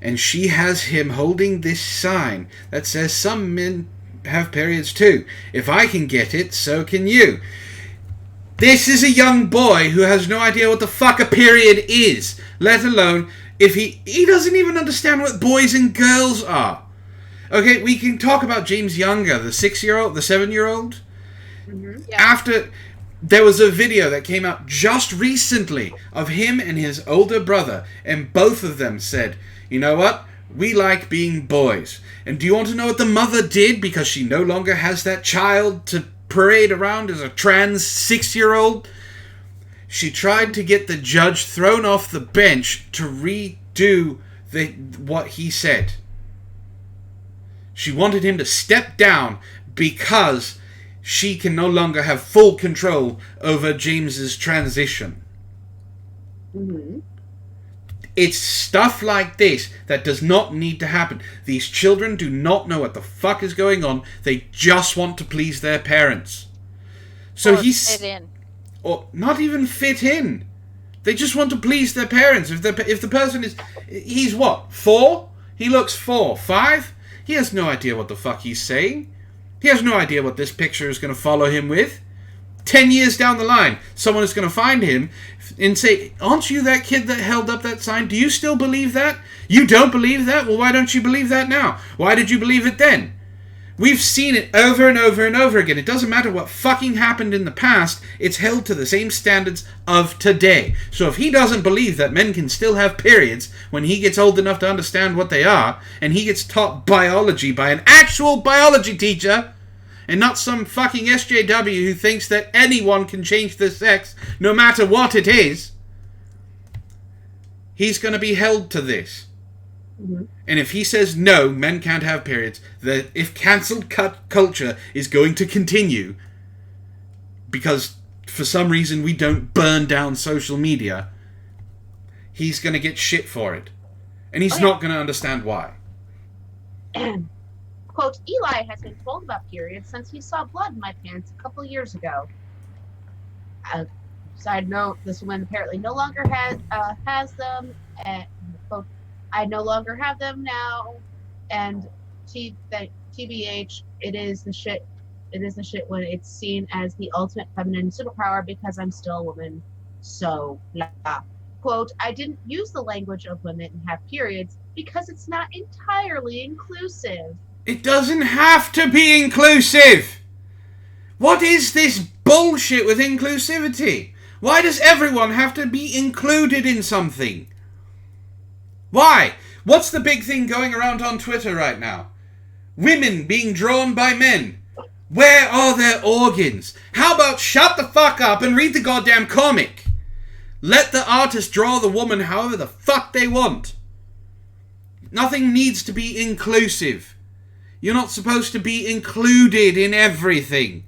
And she has him holding this sign that says some men have periods too. If I can get it, so can you. This is a young boy who has no idea what the fuck a period is, let alone if he doesn't even understand what boys and girls are. Okay, we can talk about James Younger, the 6-year-old, the 7-year-old. Mm-hmm. Yeah. After there was a video that came out just recently of him and his older brother, and both of them said, "You know what? We like being boys." And do you want to know what the mother did because she no longer has that child to parade around as a trans 6-year-old? She tried to get the judge thrown off the bench to redo what he said. She wanted him to step down because she can no longer have full control over James's transition. Mm-hmm. It's stuff like this that does not need to happen. These children do not know what the fuck is going on. They just want to please their parents. So Or fit in. Or not even fit in. They just want to please their parents. If the person is, he's what, 4? He looks 4, 5. He has no idea what the fuck he's saying. He has no idea what this picture is going to follow him with. 10 years down the line, someone is going to find him and say, aren't you that kid that held up that sign? Do you still believe that? You don't believe that? Well, why don't you believe that now? Why did you believe it then? We've seen it over and over and over again. It doesn't matter what fucking happened in the past. It's held to the same standards of today. So if he doesn't believe that men can still have periods when he gets old enough to understand what they are, and he gets taught biology by an actual biology teacher, and not some fucking SJW who thinks that anyone can change their sex no matter what it is, he's going to be held to this. Mm-hmm. And if he says no, men can't have periods, that if cancelled culture is going to continue because for some reason we don't burn down social media, he's going to get shit for it. And he's not going to understand why. Quote, Eli has been told about periods since he saw blood in my pants a couple years ago. Side note, this woman apparently no longer has them. And, quote, I no longer have them now. And TBH, it is the shit. It is the shit when it's seen as the ultimate feminine superpower because I'm still a woman. So, blah. Quote, I didn't use the language of women and have periods because it's not entirely inclusive. It doesn't have to be inclusive. What is this bullshit with inclusivity? Why does everyone have to be included in something? Why? What's the big thing going around on Twitter right now? Women being drawn by men. Where are their organs? How about shut the fuck up and read the goddamn comic? Let the artist draw the woman however the fuck they want. Nothing needs to be inclusive. You're not supposed to be included in everything.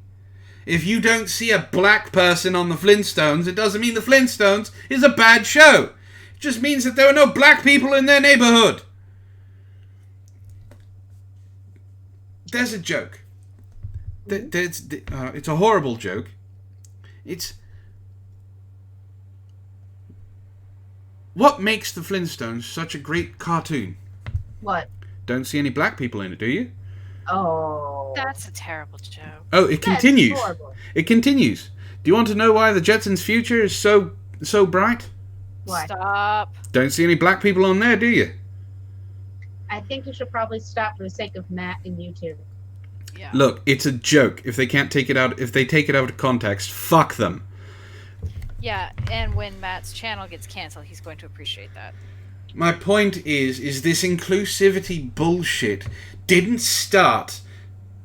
If you don't see a black person on the Flintstones, it doesn't mean the Flintstones is a bad show. It just means that there are no black people in their neighborhood. There's a joke. It's a horrible joke. It's... What makes the Flintstones such a great cartoon? What? Don't see any black people in it, do you? Oh. That's a terrible joke. Oh, it continues. It continues. Do you want to know why the Jetsons' future is so bright? Why? Stop. Don't see any black people on there, do you? I think you should probably stop for the sake of Matt and YouTube. Yeah. Look, it's a joke. If they take it out of context, fuck them. Yeah, and when Matt's channel gets canceled, he's going to appreciate that. My point is this inclusivity bullshit didn't start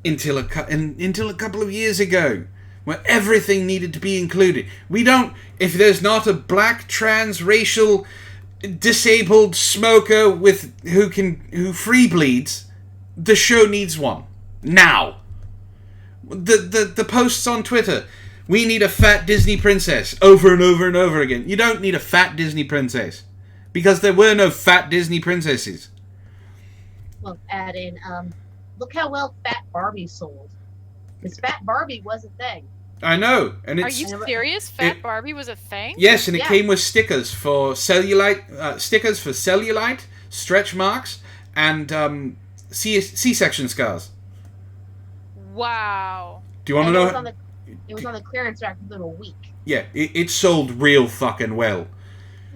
until a couple of years ago, where everything needed to be included. If there's not a black, trans, racial, disabled smoker who free bleeds, the show needs one. Now. The posts on Twitter, we need a fat Disney princess, over and over and over again. You don't need a fat Disney princess. Because there were no fat Disney princesses. Well, add in, look how well Fat Barbie sold. Because Fat Barbie was a thing. I know, and Are you serious? Fat Barbie was a thing? Yes, and it came with stickers for cellulite, stretch marks, and C-section scars. Wow. Do you want to know? It was on the clearance rack within a week. Yeah, it sold real fucking well.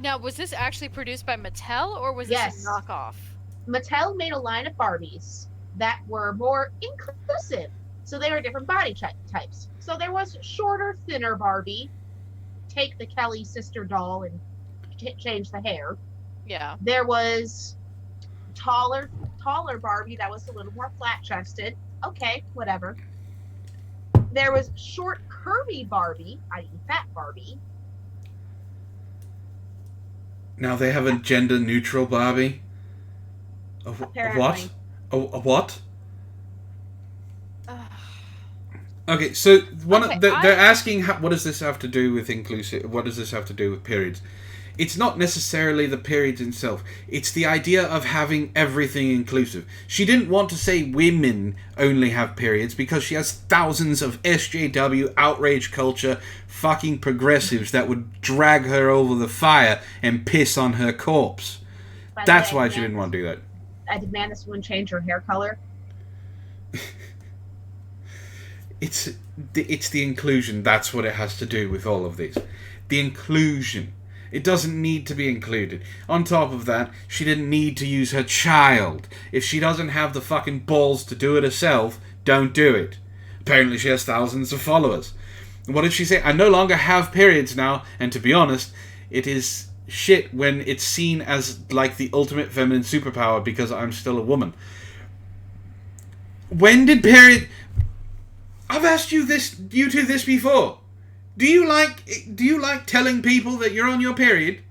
Now, was this actually produced by Mattel, or was this a knockoff? Mattel made a line of Barbies that were more inclusive. So they were different body types. So there was shorter, thinner Barbie. Take the Kelly sister doll and change the hair. Yeah. There was taller Barbie that was a little more flat-chested. Okay, whatever. There was short, curvy Barbie, i.e. Fat Barbie. Now they have a gender-neutral Barbie? Apparently. A what? Okay, so they're asking what does this have to do with inclusive? What does this have to do with periods? It's not necessarily the periods itself. It's the idea of having everything inclusive. She didn't want to say women only have periods because she has thousands of SJW, outrage culture, fucking progressives that would drag her over the fire and piss on her corpse. That's why she didn't want to do that. I demand this woman change her hair color It's the inclusion. That's what it has to do with all of these. The inclusion. It doesn't need to be included. On top of that, she didn't need to use her child. If she doesn't have the fucking balls to do it herself, don't do it. Apparently she has thousands of followers. What did she say? I no longer have periods now, and to be honest, it is shit when it's seen as like the ultimate feminine superpower because I'm still a woman. When did period... I've asked you two this before. Do you like telling people that you're on your period?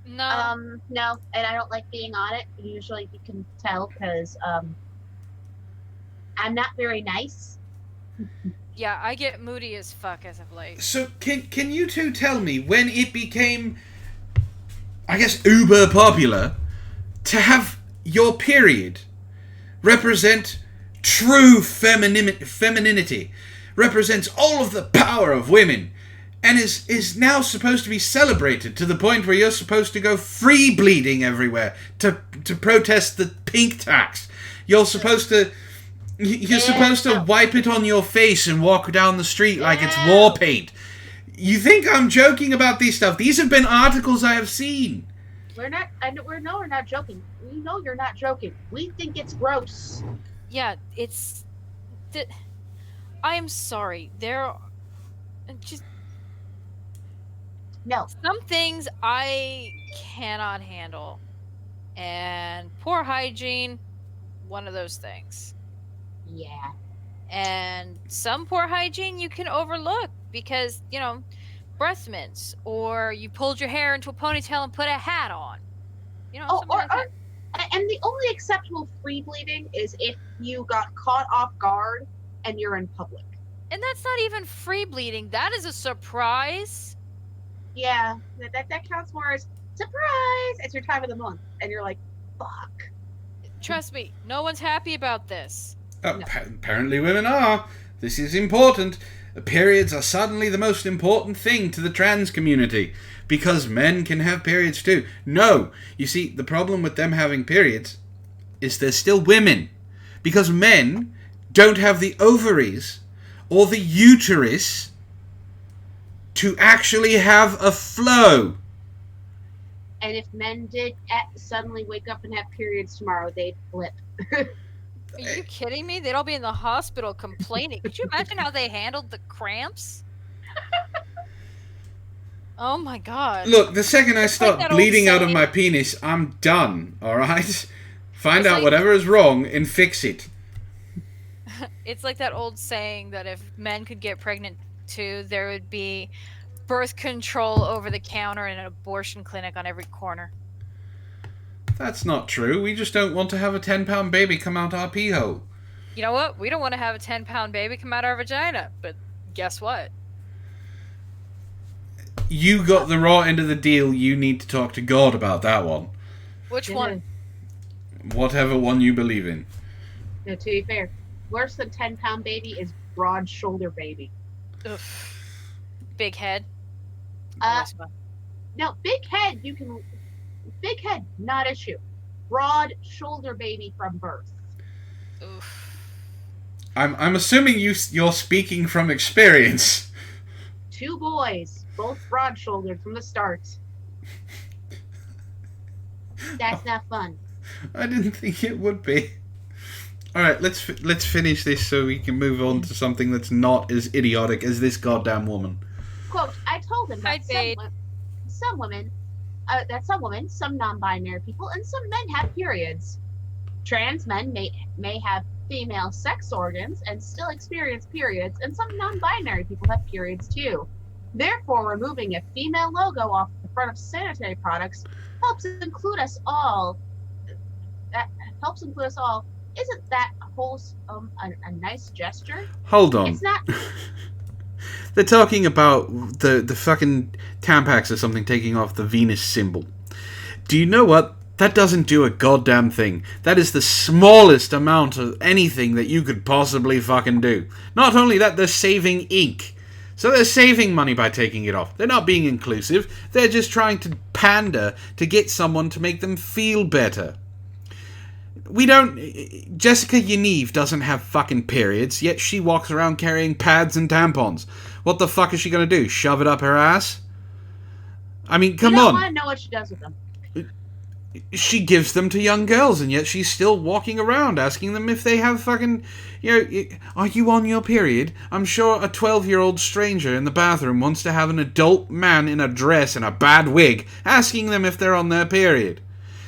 No. No, and I don't like being on it. Usually you can tell because I'm not very nice. Yeah, I get moody as fuck as of late. So can you two tell me when it became, I guess, uber popular to have your period represent true femininity, represents all of the power of women, and is now supposed to be celebrated to the point where you're supposed to go free bleeding everywhere to protest the pink tax. You're supposed to wipe it on your face and walk down the street like it's war paint. You think I'm joking about these stuff? These have been articles I have seen. We're not joking. We know you're not joking. We think it's gross. Yeah, it's... I am sorry. There are... just... No. Some things I cannot handle. And poor hygiene, one of those things. Yeah. And some poor hygiene you can overlook because, breath mints, or you pulled your hair into a ponytail and put a hat on. Something like that. And the only acceptable free bleeding is if you got caught off guard and you're in public. And that's not even free bleeding. That is a surprise. Yeah, that counts more as surprise. It's your time of the month, and you're like, fuck. Trust me, no one's happy about this. Apparently women are. This is important. Periods are suddenly the most important thing to the trans community because men can have periods too. No, you see, the problem with them having periods is they're still women because men don't have the ovaries or the uterus to actually have a flow. And if men did suddenly wake up and have periods tomorrow, they'd flip. Are you kidding me? They'd all be in the hospital complaining. Could you imagine how they handled the cramps? Oh my god. Look, the second I start like bleeding out of my penis, I'm done, alright? Find out whatever is wrong and fix it. It's like that old saying that if men could get pregnant too, there would be birth control over the counter and an abortion clinic on every corner. That's not true. We just don't want to have a 10-pound baby come out our pee hole. You know what? We don't want to have a 10-pound baby come out our vagina. But guess what? You got the raw end of the deal. You need to talk to God about that one. Which one? Whatever one you believe in. No, to be fair, worse than 10-pound baby is broad shoulder baby. Ugh. Big head. No, big head, big head, not issue. Broad shoulder baby from birth. Oof. I'm assuming you're speaking from experience. 2 boys, both broad shouldered from the start. That's not fun. I didn't think it would be. All right, let's finish this so we can move on to something that's not as idiotic as this goddamn woman. Quote, I told him that some women, some non-binary people, and some men have periods. Trans men may have female sex organs and still experience periods, and some non-binary people have periods too. Therefore, removing a female logo off the front of sanitary products helps include us all. Isn't that wholesome a nice gesture? Hold on. It's not. They're talking about the fucking Tampax or something taking off the Venus symbol. Do you know what? That doesn't do a goddamn thing. That is the smallest amount of anything that you could possibly fucking do. Not only that, they're saving ink. So they're saving money by taking it off. They're not being inclusive. They're just trying to pander to get someone to make them feel better. We don't... Jessica Yaniv doesn't have fucking periods, yet she walks around carrying pads and tampons. What the fuck is she gonna do? Shove it up her ass? I mean, come on. You don't want to know what she does with them. She gives them to young girls, and yet she's still walking around asking them if they have fucking... are you on your period? I'm sure a 12-year-old stranger in the bathroom wants to have an adult man in a dress and a bad wig asking them if they're on their period.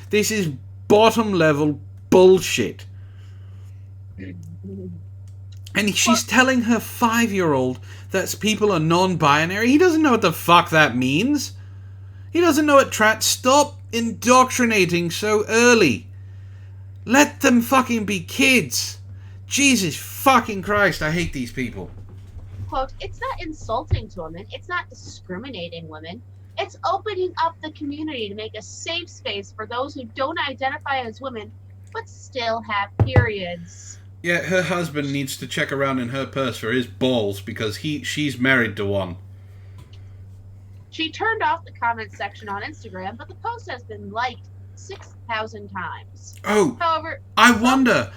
This is bottom-level bullshit. And she's telling her 5-year-old that people are non-binary. He doesn't know what the fuck that means. He doesn't know what Stop indoctrinating so early. Let them fucking be kids. Jesus fucking Christ, I hate these people. Quote, it's not insulting to women. It's not discriminating women. It's opening up the community to make a safe space for those who don't identify as women but still have periods. Yeah, her husband needs to check around in her purse for his balls because she's married to one. She turned off the comment section on Instagram, but the post has been liked 6,000 times. Oh, however, I wonder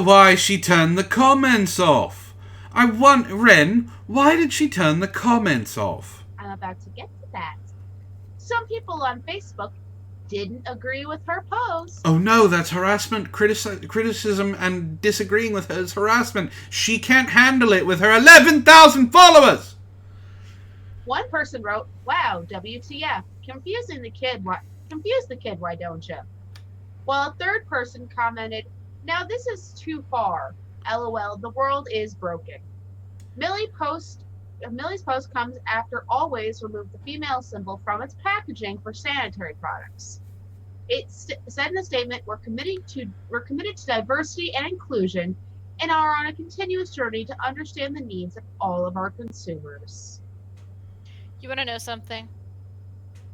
why she turned the comments off. Wren, why did she turn the comments off? I'm about to get to that. Some people on Facebook didn't agree with her post. Oh no, that's harassment. Criticism and disagreeing with her is harassment. She can't handle it with her 11,000 followers. One person wrote, wow, WTF, confuse the kid, why don't you? While a third person commented, now this is too far. LOL, the world is broken. Millie's post comes after Always removed the female symbol from its packaging for sanitary products. It said in a statement, we're committed to diversity and inclusion and are on a continuous journey to understand the needs of all of our consumers. You want to know something?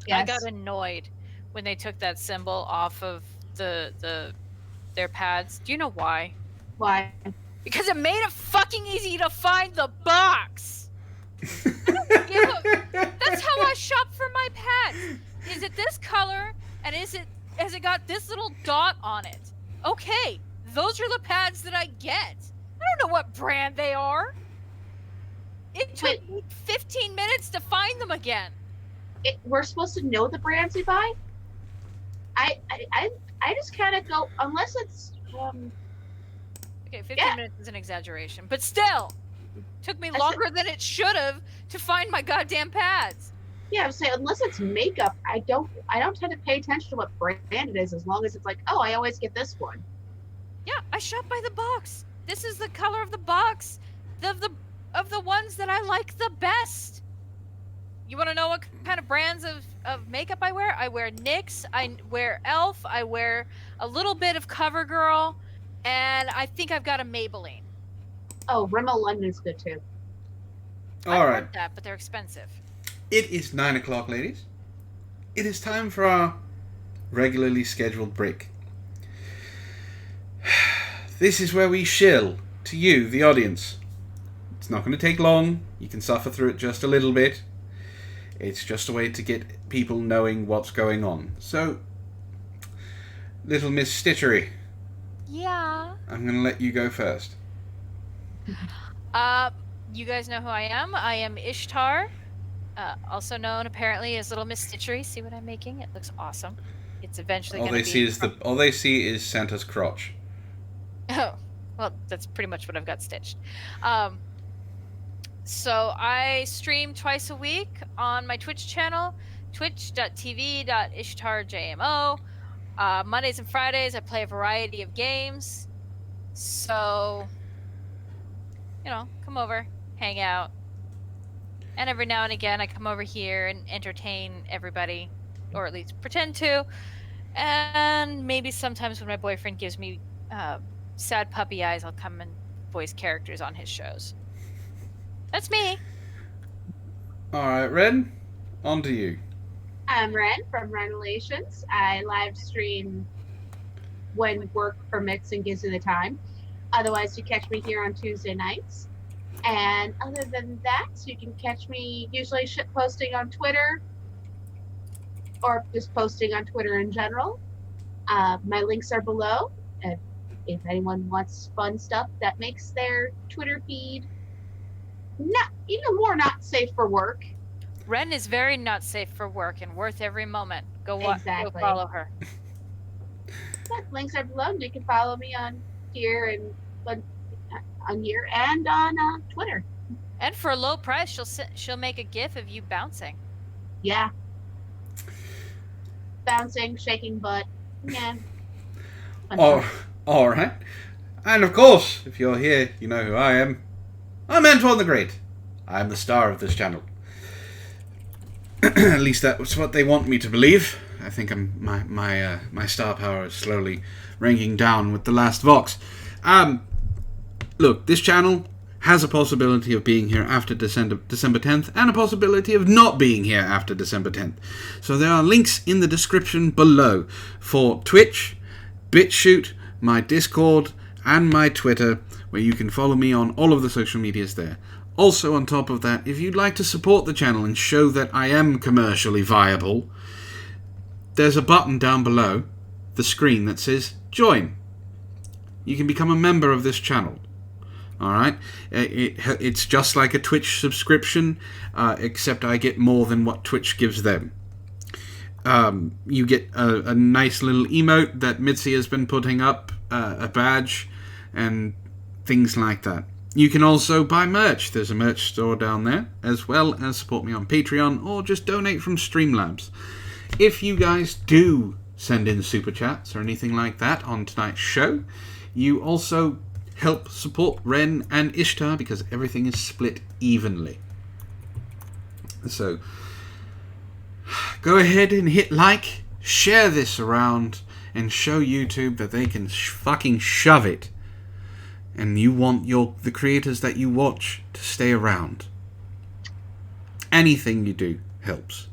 Yes. I got annoyed when they took that symbol off of their pads. Do you know why? Why? Because it made it fucking easy to find the box. That's how I shop for my pads. Is it this color? And has it got this little dot on it? Okay, those are the pads that I get. I don't know what brand they are. It took me 15 minutes to find them again. We're supposed to know the brands we buy? I just kind of go, unless it's... Okay, 15 minutes is an exaggeration. But still, took me longer than it should have to find my goddamn pads. Yeah, I would say, unless it's makeup, I don't tend to pay attention to what brand it is, as long as it's like, oh, I always get this one. Yeah, I shop by the box. This is the color of the box. Of the ones that I like the best. You want to know what kind of brands of makeup I wear? I wear NYX, I wear e.l.f., I wear a little bit of CoverGirl, and I think I've got a Maybelline. Oh, Rimmel London's good too. All right. Want that, but they're expensive. It is 9 o'clock, ladies. It is time for our regularly scheduled break. This is where we shill to you, the audience. It's not going to take long. You can suffer through it just a little bit. It's just a way to get people knowing what's going on. So, little Miss Stitchery. Yeah. I'm going to let you go first. You guys know who I am. I am Ishtar, also known apparently as Little Miss Stitchery. See what I'm making? It looks awesome. It's eventually going to be... All they see is Santa's crotch. Oh, well, that's pretty much what I've got stitched. So I stream twice a week on my Twitch channel, twitch.tv/ishtarjmo. Mondays and Fridays, I play a variety of games. So, come over, hang out. And every now and again, I come over here and entertain everybody, or at least pretend to. And maybe sometimes when my boyfriend gives me sad puppy eyes, I'll come and voice characters on his shows. That's me. All right, Wren, on to you. I'm Wren from Wren Relations. I live stream when work permits and gives me the time. Otherwise, you catch me here on Tuesday nights. And other than that, you can catch me usually shit posting on Twitter or just posting on Twitter in general. My links are below. If anyone wants fun stuff that makes their Twitter feed not even more not safe for work. Wren is very not safe for work and worth every moment. Go Exactly. follow her. But links are below. You can follow me on here and on here and on Twitter. And for a low price, she'll make a GIF of you bouncing. Yeah. Bouncing, shaking butt. Yeah. Oh, all right. And of course, if you're here, you know who I am. I'm Antoine the Great. I'm the star of this channel. At least that's what they want me to believe. I think my star power is slowly ranking down with the last Vox. Look, this channel has a possibility of being here after December 10th and a possibility of not being here after December 10th. So there are links in the description below for Twitch, BitChute, my Discord, and my Twitter, where you can follow me on all of the social medias there. Also, on top of that, if you'd like to support the channel and show that I am commercially viable, there's a button down below the screen that says Join. You can become a member of this channel. Alright? It's just like a Twitch subscription, except I get more than what Twitch gives them. You get a nice little emote that Mitzi has been putting up, a badge, and things like that. You can also buy merch. There's a merch store down there, as well as support me on Patreon or just donate from Streamlabs. If you guys do send in super chats or anything like that on tonight's show, you also help support Wren and Ishtar because everything is split evenly. So go ahead and hit like, share this around, and show YouTube that they can fucking shove it. And you want the creators that you watch to stay around. Anything you do helps.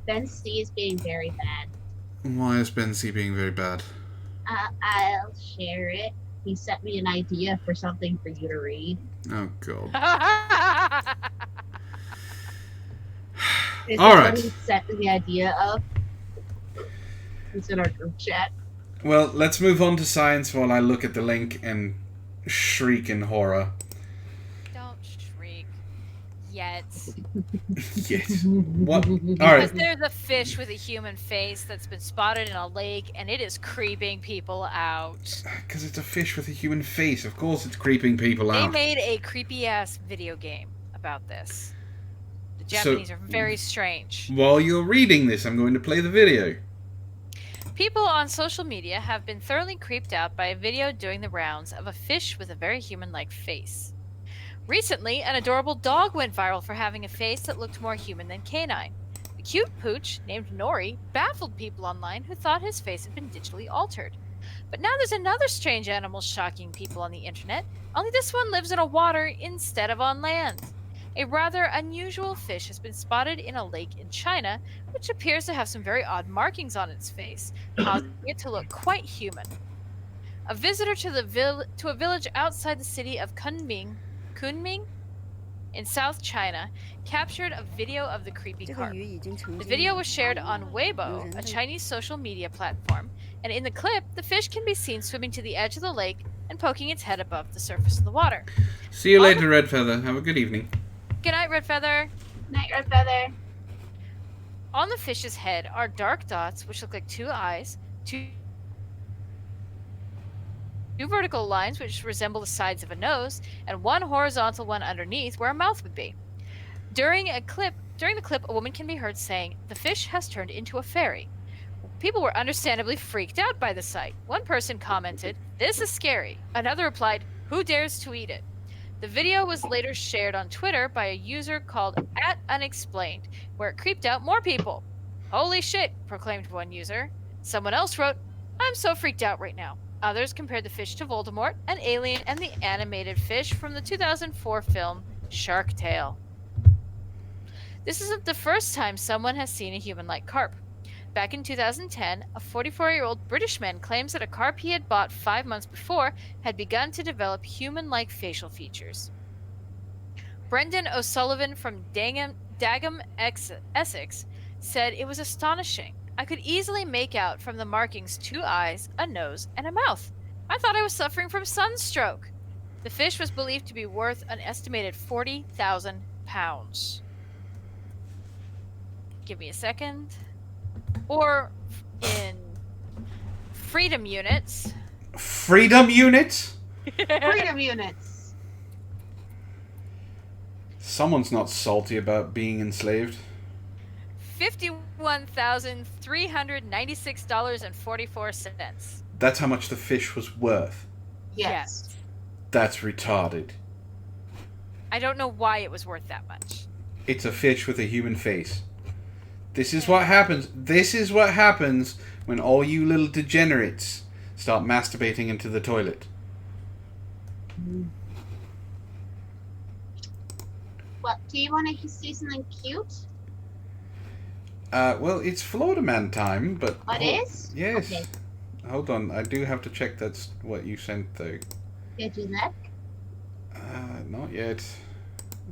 Ben C is being very bad. Why is Ben C being very bad? I'll share it. He sent me an idea for something for you to read. Oh, God. This All is right. what he sent me the idea of. It's in our group chat. Well, let's move on to science while I look at the link and shriek in horror. Don't shriek. Yet. Yes. What? All Because right. there's a fish with a human face that's been spotted in a lake, and it is creeping people out. Because it's a fish with a human face. Of course it's creeping people They out. made a creepy-ass video game about this. The Japanese are very strange. While you're reading this, I'm going to play the video. People on social media have been thoroughly creeped out by a video doing the rounds of a fish with a very human-like face. Recently, an adorable dog went viral for having a face that looked more human than canine. The cute pooch, named Nori, baffled people online who thought his face had been digitally altered. But now there's another strange animal shocking people on the internet, only this one lives in a water instead of on land. A rather unusual fish has been spotted in a lake in China, which appears to have some very odd markings on its face, causing it to look quite human. A visitor to a village outside the city of Kunming in South China captured a video of the creepy carp. The video was shared on Weibo, a Chinese social media platform, and in the clip, the fish can be seen swimming to the edge of the lake and poking its head above the surface of the water. See you later, Red Feather. Have a good evening. Good night, Red Feather. Night, Red Feather. On the fish's head are dark dots which look like two eyes, two vertical lines which resemble the sides of a nose, and one horizontal one underneath where a mouth would be. During the clip, a woman can be heard saying, "The fish has turned into a fairy." People were understandably freaked out by the sight. One person commented, "This is scary." Another replied, "Who dares to eat it?" The video was later shared on Twitter by a user called @unexplained, where it creeped out more people. "Holy shit," proclaimed one user. Someone else wrote, "I'm so freaked out right now." Others compared the fish to Voldemort, an alien, and the animated fish from the 2004 film Shark Tale. This isn't the first time someone has seen a human-like carp. Back in 2010, a 44-year-old British man claims that a carp he had bought 5 months before had begun to develop human-like facial features. Brendan O'Sullivan from Dagenham, Essex, said it was astonishing. I could easily make out from the markings 2 eyes, a nose, and a mouth. I thought I was suffering from sunstroke. The fish was believed to be worth an estimated 40,000 pounds. Give me a second. Or in freedom units. Freedom units? Freedom units. Someone's not salty about being enslaved. $51,396.44. That's how much the fish was worth. Yes. That's retarded. I don't know why it was worth that much. It's a fish with a human face. This is what happens. This is what happens when all you little degenerates start masturbating into the toilet. What, do you want to see something cute? Well, it's Florida Man time, but... It is? Yes. Okay. Hold on, I do have to check that's what you sent, though. Did you look? Not yet.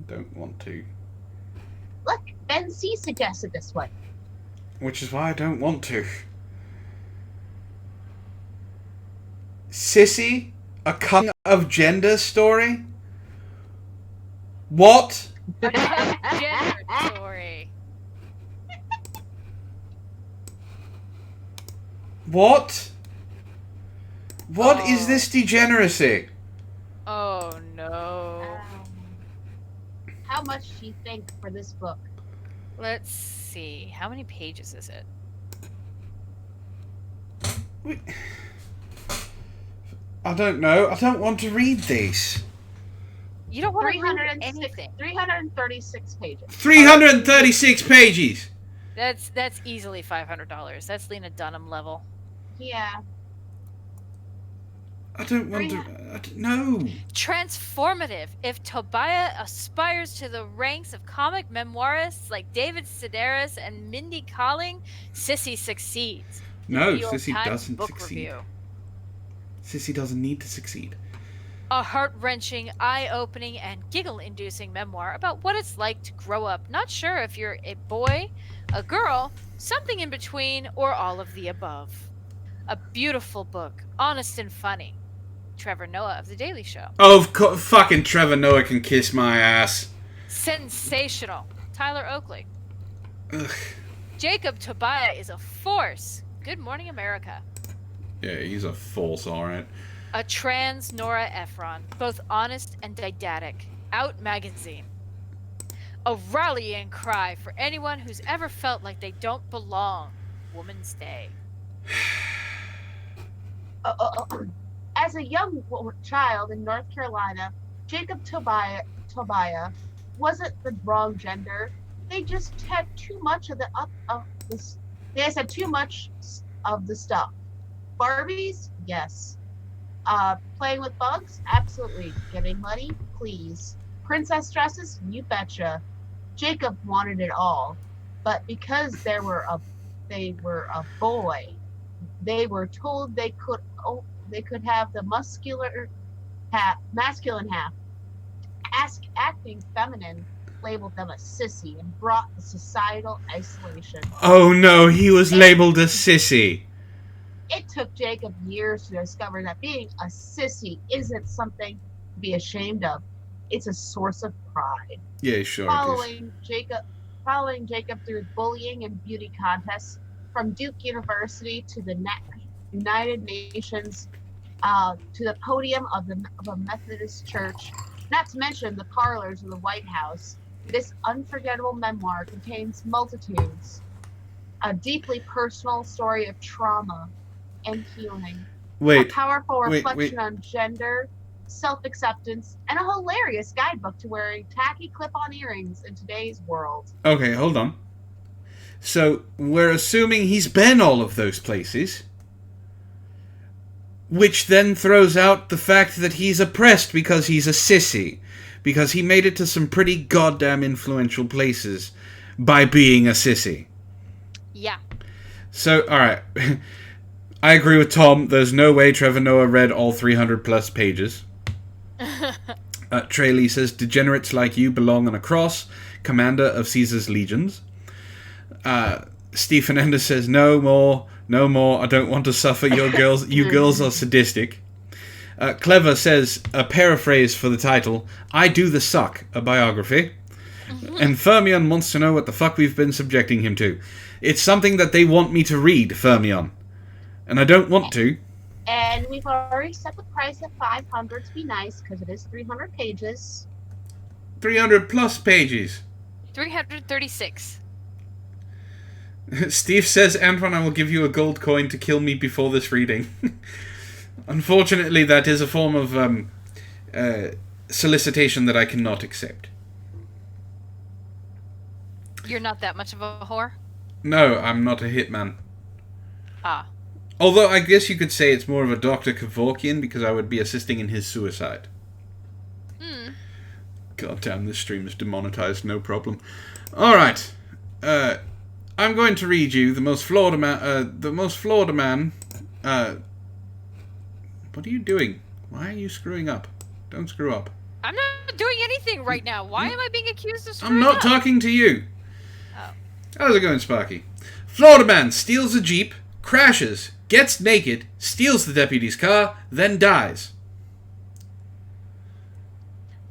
Don't want to. Look, Ben C suggested this one. Which is why I don't want to. Sissy? A cunt of gender story? What? Gender story. What? What is this degeneracy? Oh no. How much do you think for this book? Let's see. How many pages is it? I don't know. I don't want to read this. You don't want to read anything. 336 pages. 336 pages! That's easily $500. That's Lena Dunham level. Yeah. I don't want to... No. Transformative. If Tobiah aspires to the ranks of comic memoirists like David Sedaris and Mindy Kaling, Sissy succeeds. No, New York Sissy Times doesn't book succeed. review. Sissy doesn't need to succeed. A heart-wrenching, eye-opening, and giggle-inducing memoir about what it's like to grow up not sure if you're a boy, a girl, something in between, or all of the above. A beautiful book, honest and funny. Trevor Noah of The Daily Show. Oh, fucking Trevor Noah can kiss my ass. Sensational. Tyler Oakley. Ugh. Jacob Tobiah is a force. Good Morning America. Yeah, he's a force, alright. A trans Nora Ephron, both honest and didactic. Out magazine. A rallying cry for anyone who's ever felt like they don't belong. Woman's Day. As a young child in North Carolina, Jacob Tobiah wasn't the wrong gender. They just had too much of They just had too much of the stuff. Barbies, yes. Playing with bugs, absolutely. Getting money, please. Princess dresses, you betcha. Jacob wanted it all, but because they were a boy, they were told they could have the masculine half. Acting feminine labeled them a sissy and brought the societal isolation. Oh no, he was labeled a sissy. It took Jacob years to discover that being a sissy isn't something to be ashamed of. It's a source of pride. Yeah, sure. Following Jacob through bullying and beauty contests, from Duke University to the United Nations, to the podium of a Methodist church, not to mention the parlors of the White House, this unforgettable memoir contains multitudes. A deeply personal story of trauma and healing. A powerful reflection on gender, self-acceptance, and a hilarious guidebook to wearing tacky clip-on earrings in today's world. Okay, hold on. So, we're assuming he's been all of those places, which then throws out the fact that he's oppressed because he's a sissy, because he made it to some pretty goddamn influential places by being a sissy. Yeah. So, alright. I agree with Tom. There's no way Trevor Noah read all 300 plus pages. Trey Lee says, degenerates like you belong on a cross, commander of Caesar's legions. Steve Fernandez says, no more, I don't want to suffer. You girls are sadistic. Clever says, a paraphrase for the title, I Do the Suck, a biography. And Fermion wants to know what the fuck we've been subjecting him to. It's something that they want me to read, Fermion. And I don't want to. And we've already set the price at 500 to be nice, because it is 300 pages. 300 plus pages. 336. Steve says, Antoine, I will give you a gold coin to kill me before this reading. Unfortunately, that is a form of solicitation that I cannot accept. You're not that much of a whore? No, I'm not a hitman. Ah. Although I guess you could say it's more of a Dr. Kevorkian, because I would be assisting in his suicide. God damn, this stream is demonetized, no problem. Alright. I'm going to read you the most flawed man. What are you doing? Why are you screwing up? Don't screw up. I'm not doing anything right now. Why am I being accused of screwing I'm not up? talking to you. Oh. How's it going, Sparky? Florida man steals a Jeep, crashes, gets naked, steals the deputy's car, then dies.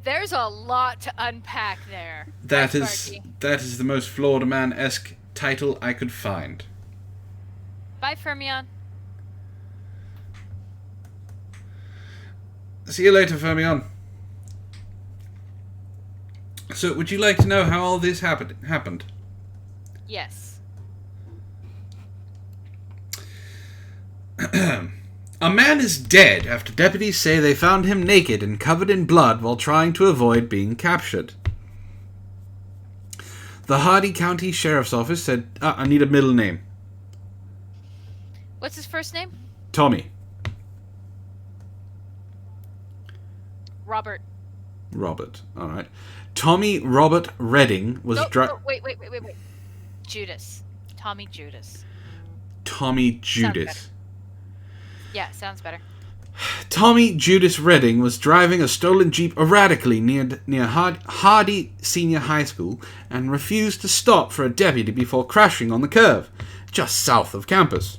There's a lot to unpack there. That Sparky. is the most Florida man-esque title I could find. Bye, Fermion. See you later, Fermion. So, would you like to know how all this happened? Yes. A man is dead after deputies say they found him naked and covered in blood while trying to avoid being captured. The Hardy County Sheriff's Office said, I need a middle name. What's his first name? Tommy. Robert. Alright. Tommy Robert Redding was... Wait. Judas. Tommy Judas. Tommy Judas. Yeah, sounds better. Tommy Judas Redding was driving a stolen Jeep erratically near Hardy Senior High School and refused to stop for a deputy before crashing on the curve, just south of campus.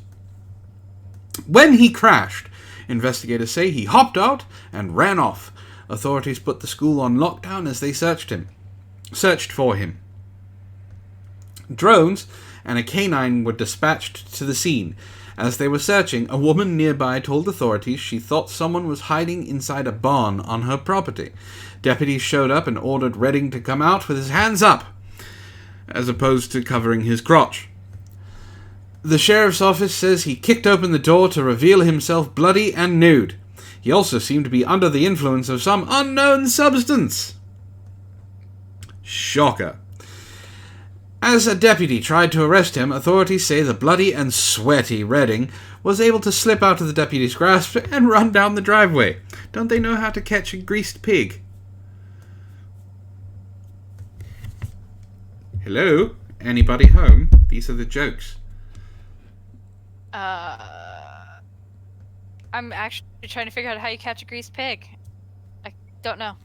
When he crashed, investigators say he hopped out and ran off. Authorities put the school on lockdown as they searched for him. Drones and a canine were dispatched to the scene. As they were searching, a woman nearby told authorities she thought someone was hiding inside a barn on her property. Deputies showed up and ordered Redding to come out with his hands up, as opposed to covering his crotch. The sheriff's office says he kicked open the door to reveal himself bloody and nude. He also seemed to be under the influence of some unknown substance. Shocker. As a deputy tried to arrest him, authorities say the bloody and sweaty Redding was able to slip out of the deputy's grasp and run down the driveway. Don't they know how to catch a greased pig? Hello? Anybody home? These are the jokes. I'm actually trying to figure out how you catch a greased pig. I don't know.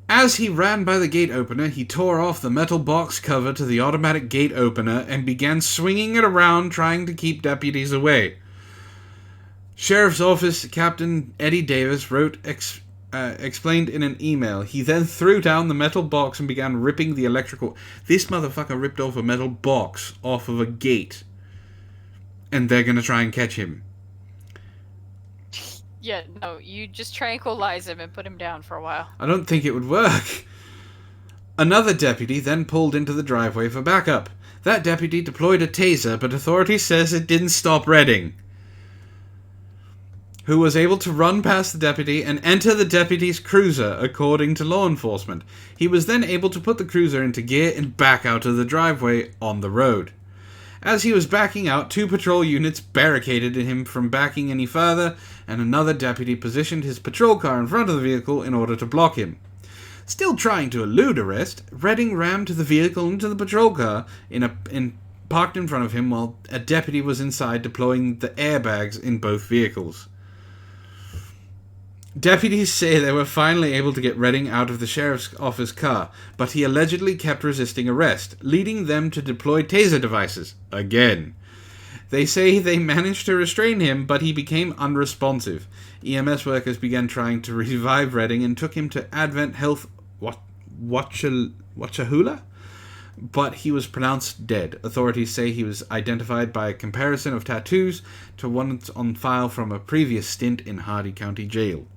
As he ran by the gate opener, he tore off the metal box cover to the automatic gate opener and began swinging it around, trying to keep deputies away. Sheriff's Office Captain Eddie Davis explained in an email. He then threw down the metal box and began ripping the electrical... This motherfucker ripped off a metal box off of a gate. And they're gonna try and catch him. Yeah, no, you just tranquilize him and put him down for a while. I don't think it would work. Another deputy then pulled into the driveway for backup. That deputy deployed a taser, but authorities says it didn't stop Redding, who was able to run past the deputy and enter the deputy's cruiser, according to law enforcement. He was then able to put the cruiser into gear and back out of the driveway on the road. As he was backing out, 2 patrol units barricaded him from backing any further, and another deputy positioned his patrol car in front of the vehicle in order to block him. Still trying to elude arrest, Redding rammed the vehicle into the patrol car parked in front of him while a deputy was inside deploying the airbags in both vehicles. Deputies say they were finally able to get Redding out of the sheriff's office car, but he allegedly kept resisting arrest, leading them to deploy taser devices. Again. They say they managed to restrain him, but he became unresponsive. EMS workers began trying to revive Redding and took him to Advent Health Wachahula, but he was pronounced dead. Authorities say he was identified by a comparison of tattoos to ones on file from a previous stint in Hardy County Jail.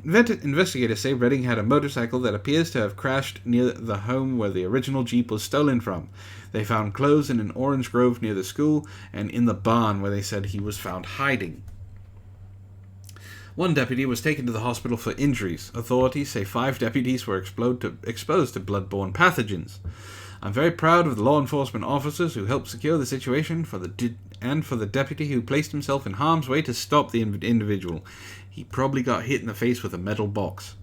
Investigators say Redding had a motorcycle that appears to have crashed near the home where the original Jeep was stolen from. They found clothes in an orange grove near the school and in the barn where they said he was found hiding. One deputy was taken to the hospital for injuries. Authorities say 5 deputies were exposed to bloodborne pathogens. I'm very proud of the law enforcement officers who helped secure the situation and for the deputy who placed himself in harm's way to stop the individual. He probably got hit in the face with a metal box.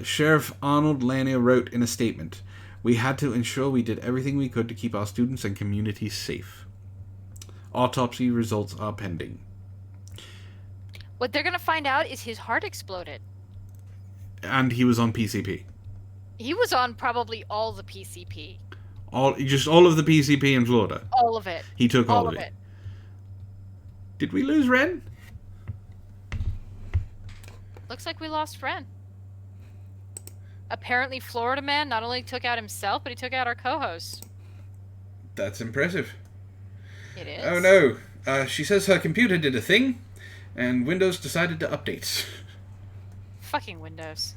Sheriff Arnold Lanier wrote in a statement, "We had to ensure we did everything we could to keep our students and communities safe. Autopsy results are pending." What they're going to find out is his heart exploded. And he was on PCP. He was on probably all the PCP. All of the PCP in Florida. All of it. He took all of it. Did we lose Wren? Looks like we lost Wren. Apparently, Florida Man not only took out himself, but he took out our co-host. That's impressive. It is. Oh no. She says her computer did a thing, and Windows decided to update. Fucking Windows.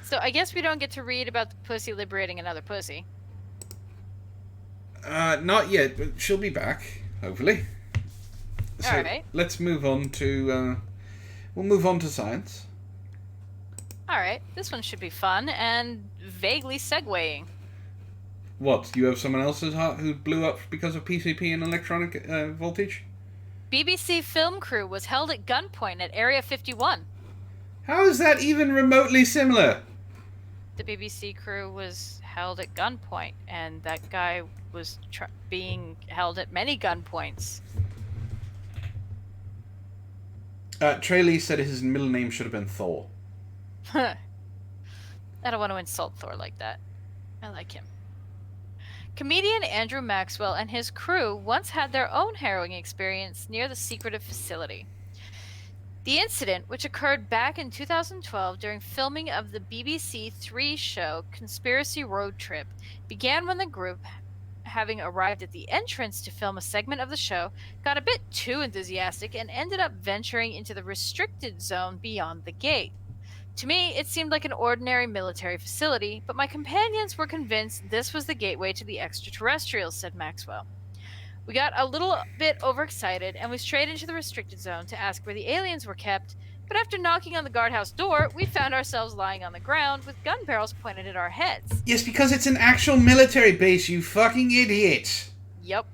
So I guess we don't get to read about the pussy liberating another pussy. Not yet, but she'll be back, hopefully. So Alright. let's move on to... we'll move on to science. Alright, this one should be fun and vaguely segueing. What, you have someone else's heart who blew up because of PCP and electronic voltage? BBC film crew was held at gunpoint at Area 51. How is that even remotely similar? The BBC crew was held at gunpoint, and that guy was being held at many gunpoints. Trey Lee said his middle name should have been Thor. I don't want to insult Thor like that. I like him. Comedian Andrew Maxwell and his crew once had their own harrowing experience near the secretive facility. The incident, which occurred back in 2012 during filming of the BBC Three show Conspiracy Road Trip, began when the group, having arrived at the entrance to film a segment of the show, got a bit too enthusiastic and ended up venturing into the restricted zone beyond the gate. To me, it seemed like an ordinary military facility, but my companions were convinced this was the gateway to the extraterrestrials, said Maxwell. We got a little bit overexcited, and we strayed into the restricted zone to ask where the aliens were kept, but after knocking on the guardhouse door, we found ourselves lying on the ground with gun barrels pointed at our heads. Yes, because it's an actual military base, you fucking idiot. Yep.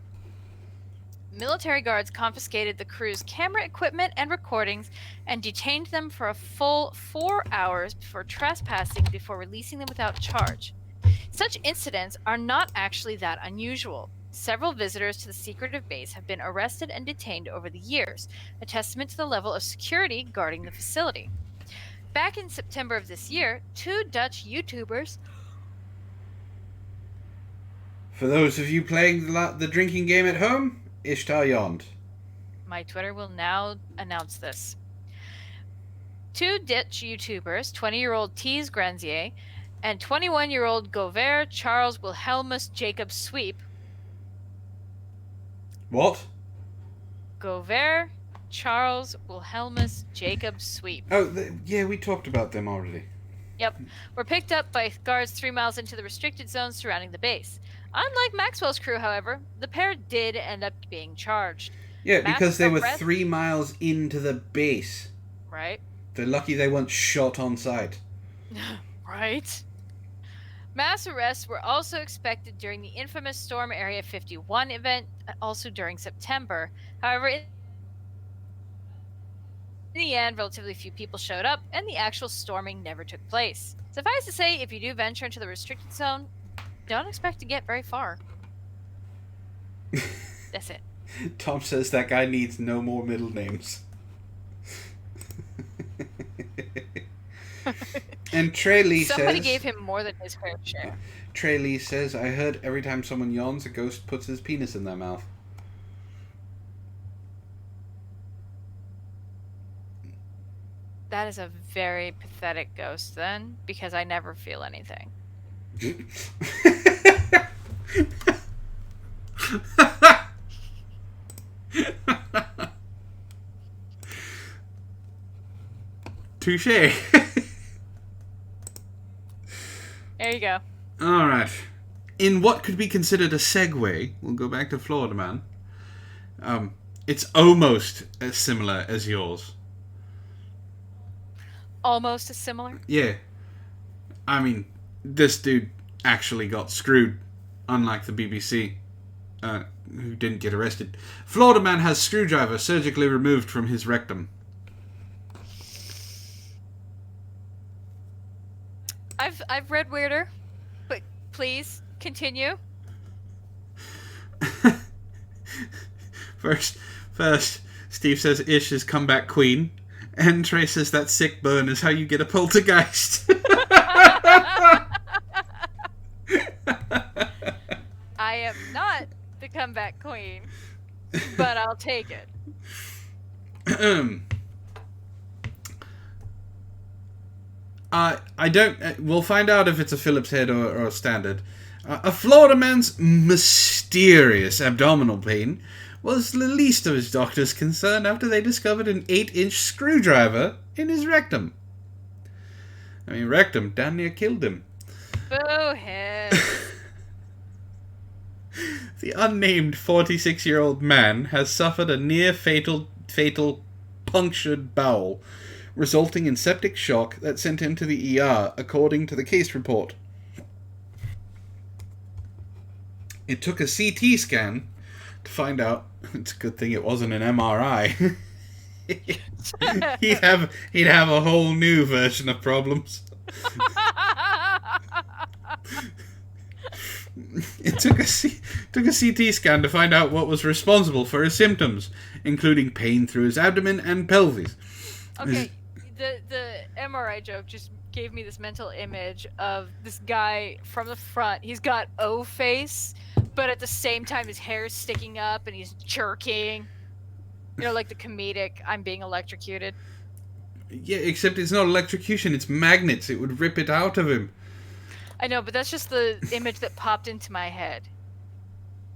Military guards confiscated the crew's camera equipment and recordings and detained them for a full 4 hours for trespassing before releasing them without charge. Such incidents are not actually that unusual. Several visitors to the secretive base have been arrested and detained over the years, a testament to the level of security guarding the facility. Back in September of this year, 2 Dutch YouTubers... For those of you playing the drinking game at home, Ishtar yawned. My Twitter will now announce this. 2 Dutch YouTubers, 20-year-old Thies Granzier and 21-year-old Govert Charles Wilhelmus Jacob Sweep. What? Govert Charles Wilhelmus Jacob Sweep. Oh, yeah, we talked about them already. Yep. Were picked up by guards 3 miles into the restricted zone surrounding the base. Unlike Maxwell's crew, however, the pair did end up being charged. Yeah, because they were 3 miles into the base. Right. They're lucky they weren't shot on sight. Right. Mass arrests were also expected during the infamous Storm Area 51 event, also during September. However, in the end, relatively few people showed up, and the actual storming never took place. Suffice to say, if you do venture into the restricted zone, don't expect to get very far. That's it. Tom says that guy needs no more middle names. And Trey Lee Somebody says... gave him more than his fair share. Trey Lee says, I heard every time someone yawns, a ghost puts his penis in their mouth. That is a very pathetic ghost, then, because I never feel anything. Touche. There you go. Alright. In what could be considered a segue, we'll go back to Florida Man. It's almost as similar as yours. Almost as similar? Yeah. I mean, this dude actually got screwed, unlike the BBC, who didn't get arrested. Florida Man has screwdriver surgically removed from his rectum. I've read weirder, but please continue. First, Steve says Ish is comeback queen, and Trey says that sick burn is how you get a poltergeist. I am not the comeback queen, but I'll take it. I don't... we'll find out if it's a Phillips head or a standard. A Florida man's mysterious abdominal pain was the least of his doctor's concern after they discovered an 8-inch screwdriver in his rectum. I mean, rectum damn near killed him. Boo head. The unnamed 46-year-old man has suffered a near fatal punctured bowel, resulting in septic shock that sent him to the ER, according to the case report. It took a CT scan to find out. It's a good thing it wasn't an MRI. he'd have a whole new version of problems. It took a CT scan to find out what was responsible for his symptoms, including pain through his abdomen and pelvis. Okay, the MRI joke just gave me this mental image of this guy from the front. He's got O face, but at the same time his hair's sticking up and he's jerking. You know, like the comedic I'm being electrocuted. Yeah, except it's not electrocution, it's magnets. It would rip it out of him. I know, but that's just the image that popped into my head.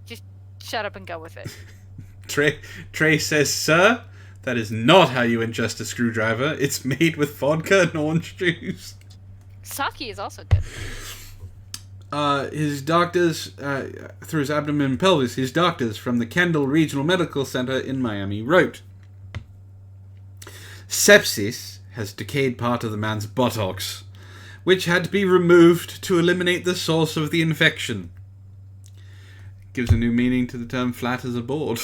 Just shut up and go with it. Trey says, sir, that is not how you ingest a screwdriver. It's made with vodka and orange juice. Sake is also good. His doctors, through his abdomen and pelvis, his doctors from the Kendall Regional Medical Center in Miami wrote, sepsis has decayed part of the man's buttocks, which had to be removed to eliminate the source of the infection. Gives a new meaning to the term flat as a board.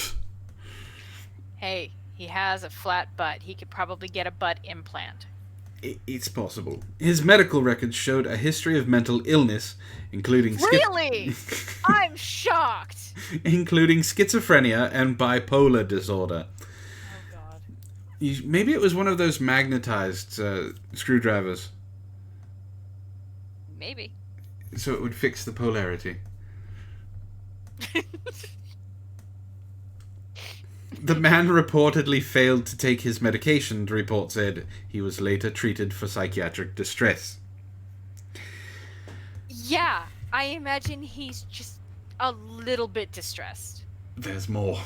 Hey, he has a flat butt. He could probably get a butt implant. It's possible. His medical records showed a history of mental illness, including... Really? I'm shocked! Including schizophrenia and bipolar disorder. Oh, God. Maybe it was one of those magnetized screwdrivers. Maybe. So it would fix the polarity. The man reportedly failed to take his medication, the report said. He was later treated for psychiatric distress. Yeah, I imagine he's just a little bit distressed. There's more.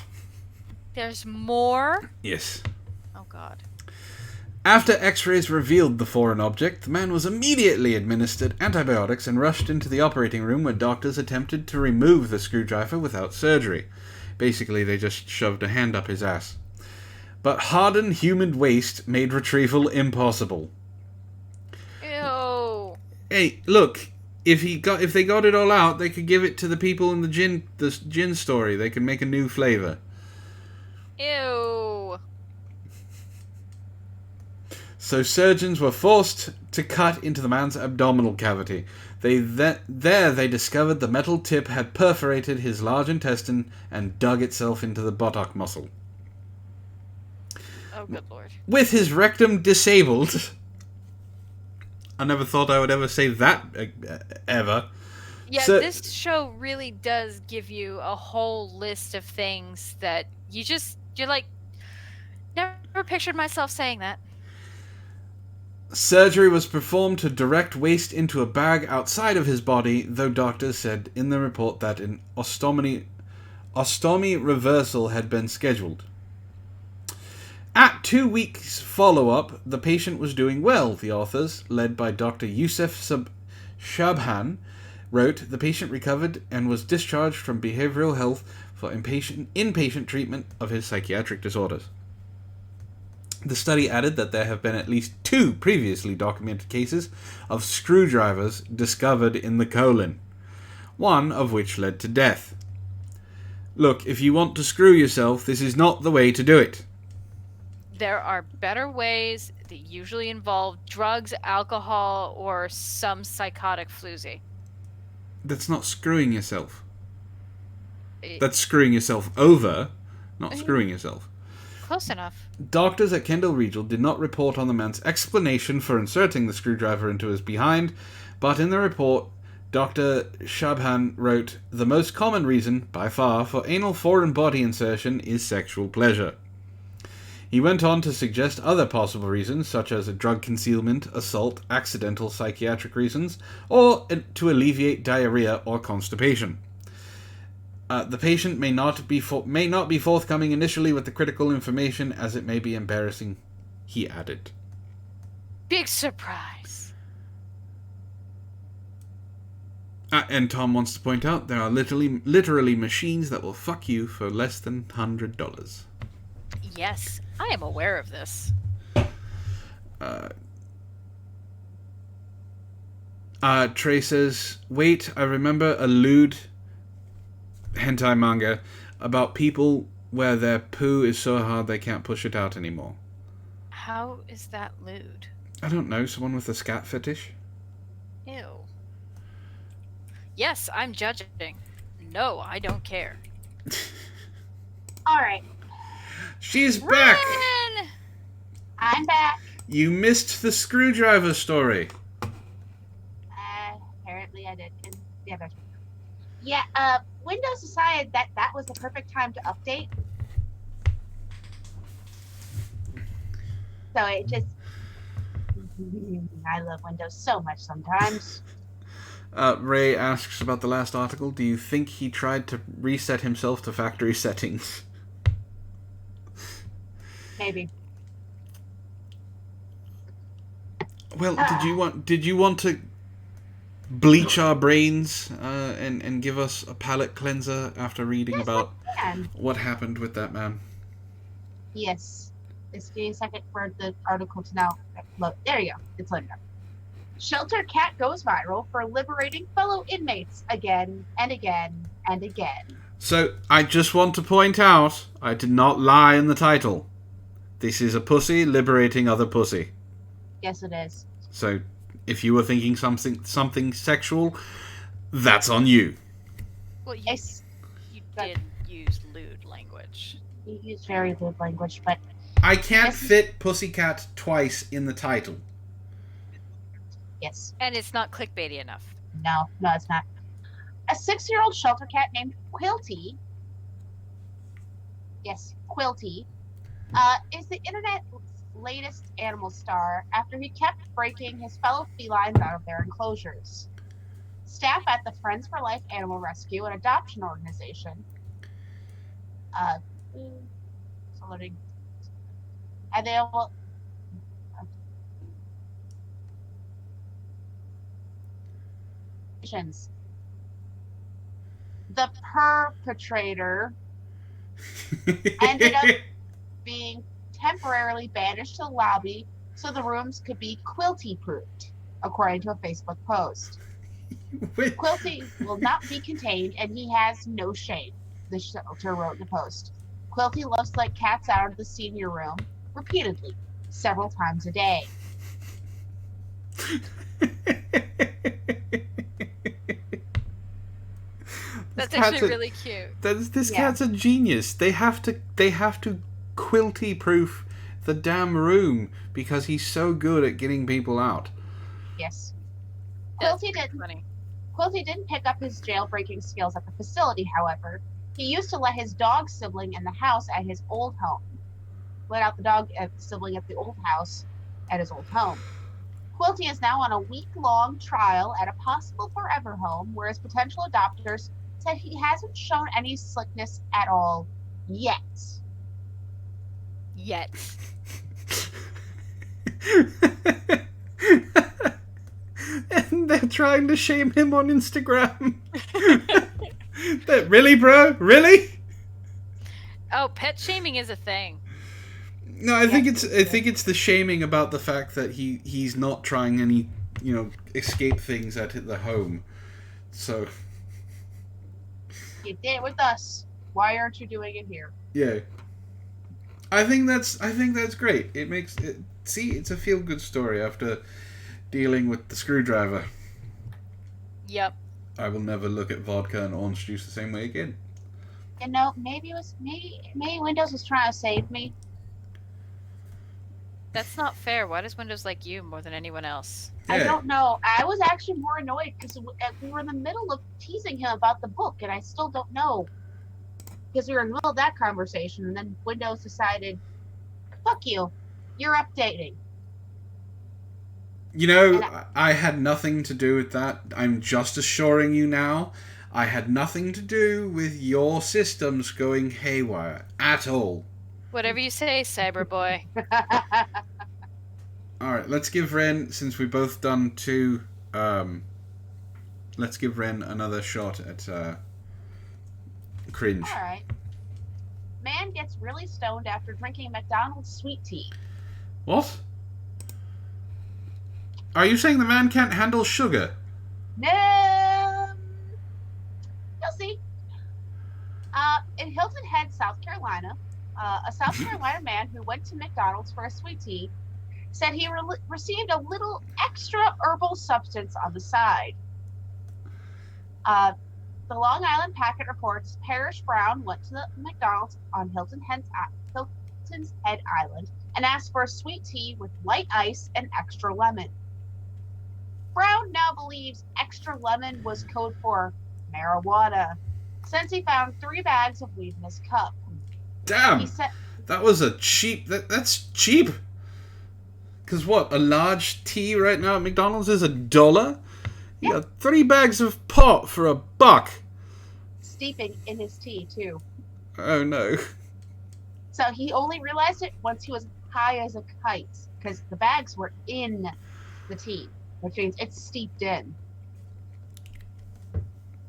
There's more? Yes. Oh, God. After x-rays revealed the foreign object, the man was immediately administered antibiotics and rushed into the operating room where doctors attempted to remove the screwdriver without surgery. Basically, they just shoved a hand up his ass. But hardened human waste made retrieval impossible. Ew. Hey, look, if they got it all out, they could give it to the people in the gin story. They could make a new flavor. Ew. So surgeons were forced to cut into the man's abdominal cavity. They discovered the metal tip had perforated his large intestine and dug itself into the buttock muscle. Oh, good Lord. With his rectum disabled, I never thought I would ever say that ever. Yeah, So- this show really does give you a whole list of things that you're like, never pictured myself saying that. Surgery was performed to direct waste into a bag outside of his body, though doctors said in the report that an ostomy reversal had been scheduled. At 2 weeks follow-up, the patient was doing well, the authors, led by Dr. Youssef Shabhan, wrote. The patient recovered and was discharged from behavioral health for inpatient treatment of his psychiatric disorders. The study added that there have been at least 2 previously documented cases of screwdrivers discovered in the colon, one of which led to death. Look, if you want to screw yourself, this is not the way to do it. There are better ways that usually involve drugs, alcohol, or some psychotic floozy. That's not screwing yourself. That's screwing yourself over, not screwing yourself. Close enough. Doctors at Kendall Regional did not report on the man's explanation for inserting the screwdriver into his behind, but in the report, Dr. Shabhan wrote, the most common reason, by far, for anal foreign body insertion is sexual pleasure. He went on to suggest other possible reasons, such as a drug concealment, assault, accidental psychiatric reasons, or to alleviate diarrhea or constipation. The patient may not be forthcoming initially with the critical information, as it may be embarrassing, he added. Big surprise. And Tom wants to point out there are literally machines that will fuck you for less than $100. Yes, I am aware of this. Trey says, wait, I remember a lewd hentai manga about people where their poo is so hard they can't push it out anymore. How is that lewd? I don't know, someone with a scat fetish? Ew. Yes, I'm judging. No, I don't care. All right, She's back! Wren! I'm back. You missed the screwdriver story. Apparently I did. And, yeah, Windows decided that was the perfect time to update. So it just... I love Windows so much sometimes. Ray asks about the last article. Do you think he tried to reset himself to factory settings? Maybe. Well, did you want to bleach our brains and give us a palate cleanser after reading about what happened with that man? Yes. Just give me a second for the article to now load. There you go. It's loaded up. Shelter cat goes viral for liberating fellow inmates again and again and again. So, I just want to point out, I did not lie in the title. This is a pussy liberating other pussy. Yes, it is. So, if you were thinking something sexual, that's on you. Well, Yes. you did use lewd language. You use very lewd language, but I can't fit pussycat twice in the title. yes. And it's not clickbaity enough. No, it's not. A 6-year-old shelter cat named Quilty, yes, Quilty, is the internet's latest animal star after he kept breaking his fellow felines out of their enclosures. Staff at the Friends for Life Animal Rescue, an adoption organization, and they will. The perpetrator ended up being temporarily banished to the lobby so the rooms could be Quilty proofed, according to a Facebook post. Quilty will not be contained and he has no shame, the shelter wrote in the post. Quilty loves to let cats out of the senior room repeatedly, several times a day. That's actually really cute. This cat's a genius. They have to Quilty proof the damn room because he's so good at getting people out. Yes. That's Quilty pretty didn't. funny. Quilty didn't pick up his jailbreaking skills at the facility, however. He used to let his dog sibling in the house at his old home. Let out the dog sibling at the old house at his old home. Quilty is now on a week-long trial at a possible forever home where his potential adopters said he hasn't shown any slickness at all yet. Yet. And they're trying to shame him on Instagram. Really, bro? Really? Oh, pet shaming is a thing. No, I think it's the shaming about the fact that he's not trying any, escape things at the home. So You did it with us. Why aren't you doing it here? yeah. I think that's great. It makes it it's a feel good story after dealing with the screwdriver. Yep. I will never look at vodka and orange juice the same way again. Maybe Windows was trying to save me. That's not fair. Why does Windows like you more than anyone else? Yeah. I don't know. I was actually more annoyed because we were in the middle of teasing him about the book, and I still don't know. Because we were in the middle of that conversation, and then Windows decided, fuck you, you're updating. I had nothing to do with that. I'm just assuring you now. I had nothing to do with your systems going haywire at all. Whatever you say, Cyberboy. Alright, let's give Wren, since we both done two, let's give Wren another shot at cringe. Alright. Man gets really stoned after drinking McDonald's sweet tea. What? Are you saying the man can't handle sugar? No. You'll see. In Hilton Head, South Carolina, a South Carolina man who went to McDonald's for a sweet tea said he received a little extra herbal substance on the side. The Long Island Packet reports Parrish Brown went to the McDonald's on Hilton's Head Island and asked for a sweet tea with light ice and extra lemon. Brown now believes extra lemon was code for marijuana, since he found 3 bags of weed in his cup. Damn! He said, that was a cheap... That's cheap! Because what, a large tea right now at McDonald's is $1? You got 3 bags of pot for $1. steeping in his tea, too. Oh no. So he only realized it once he was high as a kite, because the bags were in the tea, which means it's steeped in.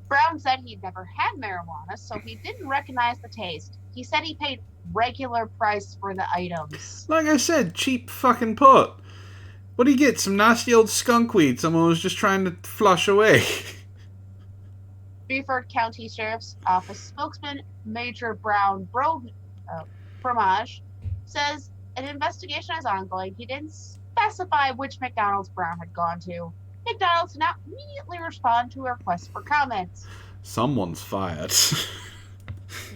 Brown said he'd never had marijuana, so he didn't recognize the taste. He said he paid regular price for the items. Like I said, cheap fucking pot. What do you get? Some nasty old skunk weed someone was just trying to flush away. Beaufort County Sheriff's Office spokesman Major Brown Fromage says an investigation is ongoing. He didn't specify which McDonald's Brown had gone to. McDonald's did not immediately respond to a request for comments. Someone's fired.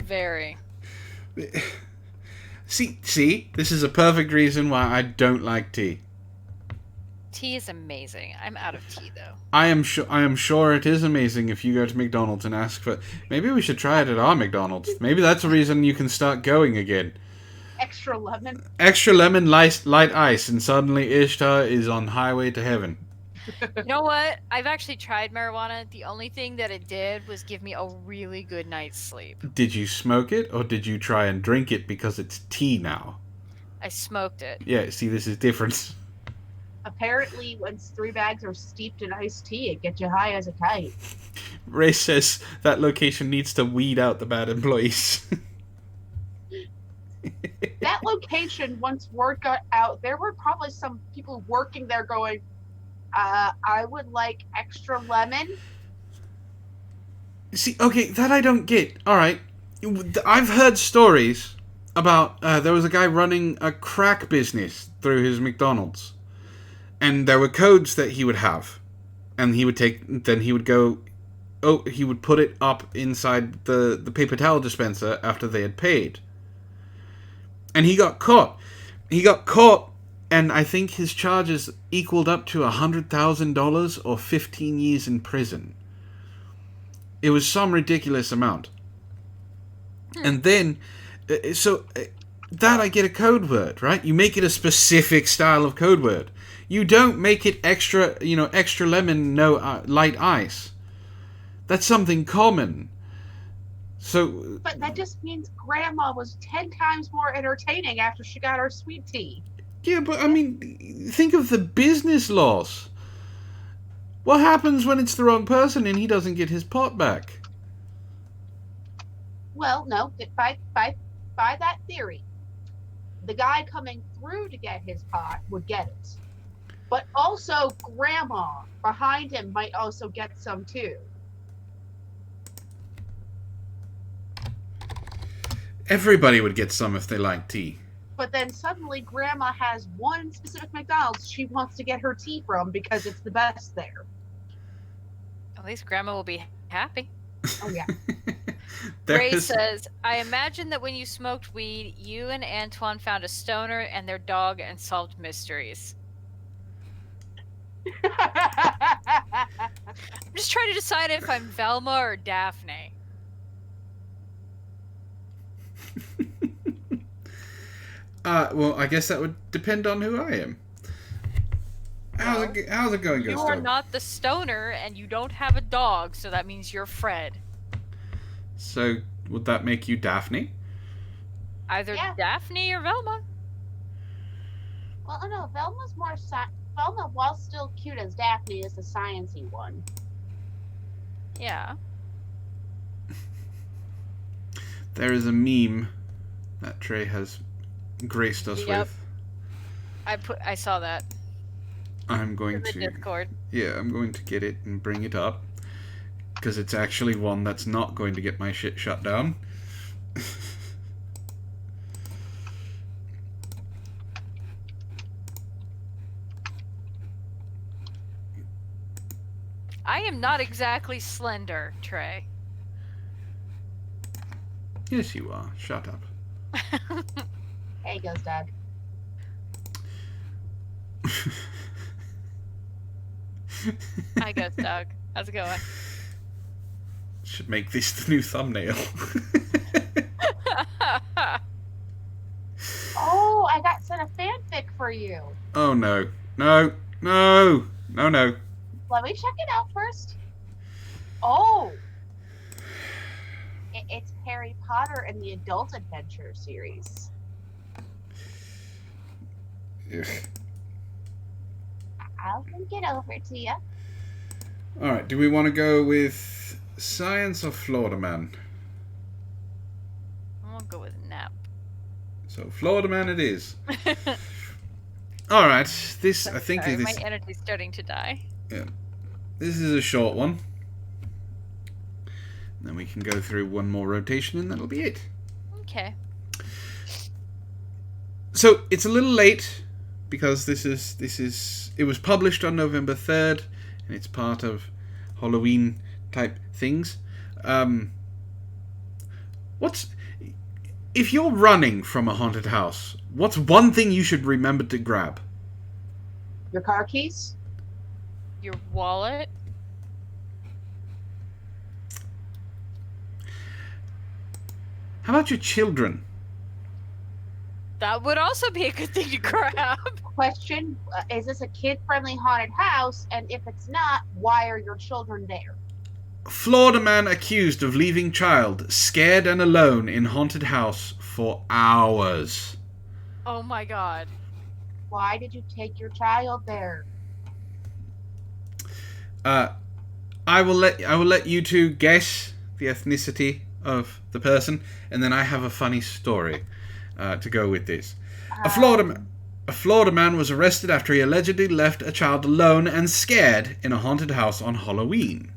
Very. See, this is a perfect reason why I don't like tea. Tea is amazing. I'm out of tea though. I am sure it is amazing if you go to McDonald's and ask for... Maybe we should try it at our McDonald's. Maybe that's a reason you can start going again. Extra lemon. Extra lemon, light ice, and suddenly Ishtar is on highway to heaven. You know what? I've actually tried marijuana. The only thing that it did was give me a really good night's sleep. Did you smoke it, or did you try and drink it because it's tea now? I smoked it. Yeah, see, this is different. Apparently, once 3 bags are steeped in iced tea, it gets you high as a kite. Ray says that location needs to weed out the bad employees. That location, once word got out, there were probably some people working there going, I would like extra lemon. See, okay, that I don't get. Alright, I've heard stories about, there was a guy running a crack business through his McDonald's. And there were codes that he would have. And he would he would put it up inside the paper towel dispenser after they had paid. And he got caught. He got caught And I think his charges equaled up to $100,000 or 15 years in prison. It was some ridiculous amount. And then, that I get a code word, right? You make it a specific style of code word. You don't make it extra lemon, no light ice. That's something common. So, but that just means Grandma was 10 times more entertaining after she got her sweet tea. Yeah, but I mean, think of the business loss. What happens when it's the wrong person and he doesn't get his pot back? Well, no, by that theory, the guy coming through to get his pot would get it. But also, Grandma behind him might also get some too. Everybody would get some if they like tea. But then suddenly Grandma has one specific McDonald's she wants to get her tea from because it's the best there. At least Grandma will be happy. Oh, yeah. Ray says, I imagine that when you smoked weed, you and Antoine found a stoner and their dog and solved mysteries. I'm just trying to decide if I'm Velma or Daphne. Well, I guess that would depend on who I am. How's it going, You Gusto? are not the stoner, and you don't have a dog, so that means you're Fred. So, would that make you Daphne? Either Daphne or Velma. Well, no, Velma's more Velma, while still cute as Daphne, is the sciencey one. Yeah. There is a meme that Trey has graced us with. I saw that. I'm going in the to Discord. Yeah, I'm going to get it and bring it up because it's actually one that's not going to get my shit shut down. I am not exactly slender, Trey. Yes, you are. Shut up. Hey, goes Doug. Hi, Ghost Dog. How's it going? Should make this the new thumbnail. Oh, I got sent a fanfic for you. Oh no. No. No. No, no. Let me check it out first. Oh. It's Harry Potter and the Adult Adventure series. Ugh. I'll link it over to you. Alright, do we want to go with science or Florida Man? I'm gonna go with nap. So, Florida Man it is. Alright, this, I think Sorry, it is... my energy's starting to die. Yeah. This is a short one. Then we can go through one more rotation and that'll be it. Okay. So, it's a little late because it was published on November 3rd and it's part of Halloween type things. If you're running from a haunted house, what's one thing you should remember to grab? Your car keys? Your wallet? How about your children? That would also be a good thing to grab. Question, is this a kid-friendly haunted house? And if it's not, why are your children there? Florida man accused of leaving child scared and alone in haunted house for hours. Oh my god. Why did you take your child there? I will let you two guess the ethnicity of the person, and then I have a funny story to go with this. A Florida man was arrested after he allegedly left a child alone and scared in a haunted house on Halloween.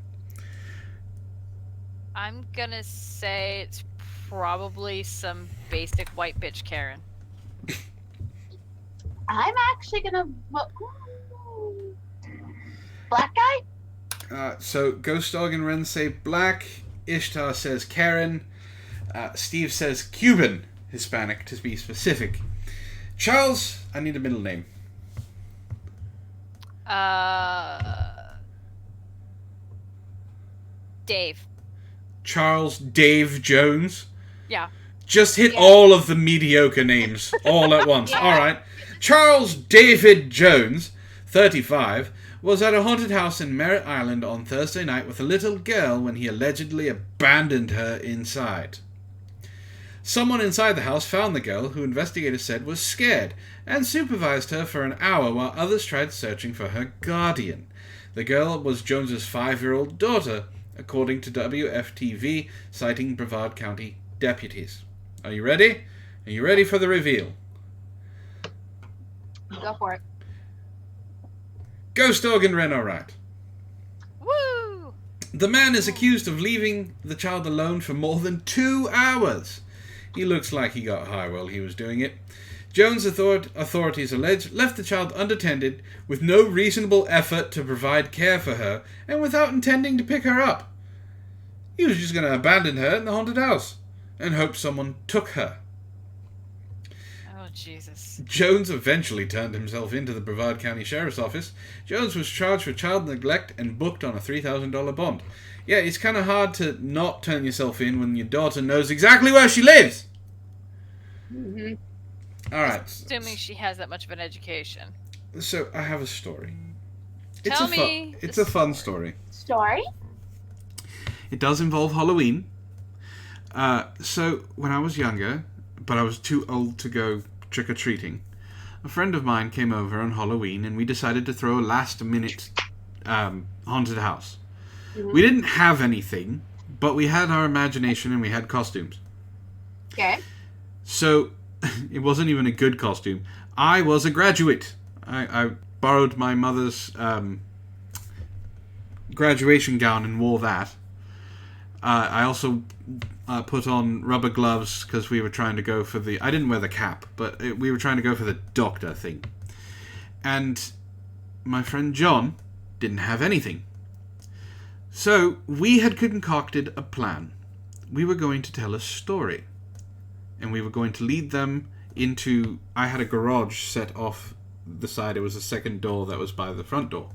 I'm gonna say it's probably some basic white bitch Karen. I'm actually gonna look. Black guy? So Ghost Dog and Wren say black, Ishtar says Karen, Steve says Cuban, Hispanic to be specific. Charles, I need a middle name. Dave. Charles Dave Jones. Yeah. Just hit Yeah. all of the mediocre names all at once. Yeah. All right. Charles David Jones, 35, was at a haunted house in Merritt Island on Thursday night with a little girl when he allegedly abandoned her inside. Someone inside the house found the girl, who investigators said was scared, and supervised her for an hour while others tried searching for her guardian. The girl was Jones's 5-year-old daughter, according to WFTV, citing Brevard County deputies. Are you ready? Are you ready for the reveal? Go for it. Ghost dog and Wren are right. Woo! The man is accused of leaving the child alone for more than 2 hours. He looks like he got high while he was doing it. Jones, authorities allege, left the child unattended, with no reasonable effort to provide care for her, and without intending to pick her up. He was just going to abandon her in the haunted house, and hope someone took her. Oh, Jesus. Jones eventually turned himself into the Brevard County Sheriff's Office. Jones was charged for child neglect and booked on a $3,000 bond. Yeah, it's kind of hard to not turn yourself in when your daughter knows exactly where she lives. Mm-hmm. All right. Assuming she has that much of an education. So I have a story. Tell me It's the a fun story. Story? It does involve Halloween. So when I was younger, but I was too old to go trick-or-treating, a friend of mine came over on Halloween and we decided to throw a last-minute haunted house. Mm-hmm. We didn't have anything, but we had our imagination and we had costumes. Okay. So it wasn't even a good costume. I was a graduate. I borrowed my mother's graduation gown and wore that. I also put on rubber gloves because we were trying to go for the... I didn't wear the cap, but we were trying to go for the doctor thing. And my friend John didn't have anything. So we had concocted a plan. We were going to tell a story. And we were going to lead them into... I had a garage set off the side. It was a second door that was by the front door.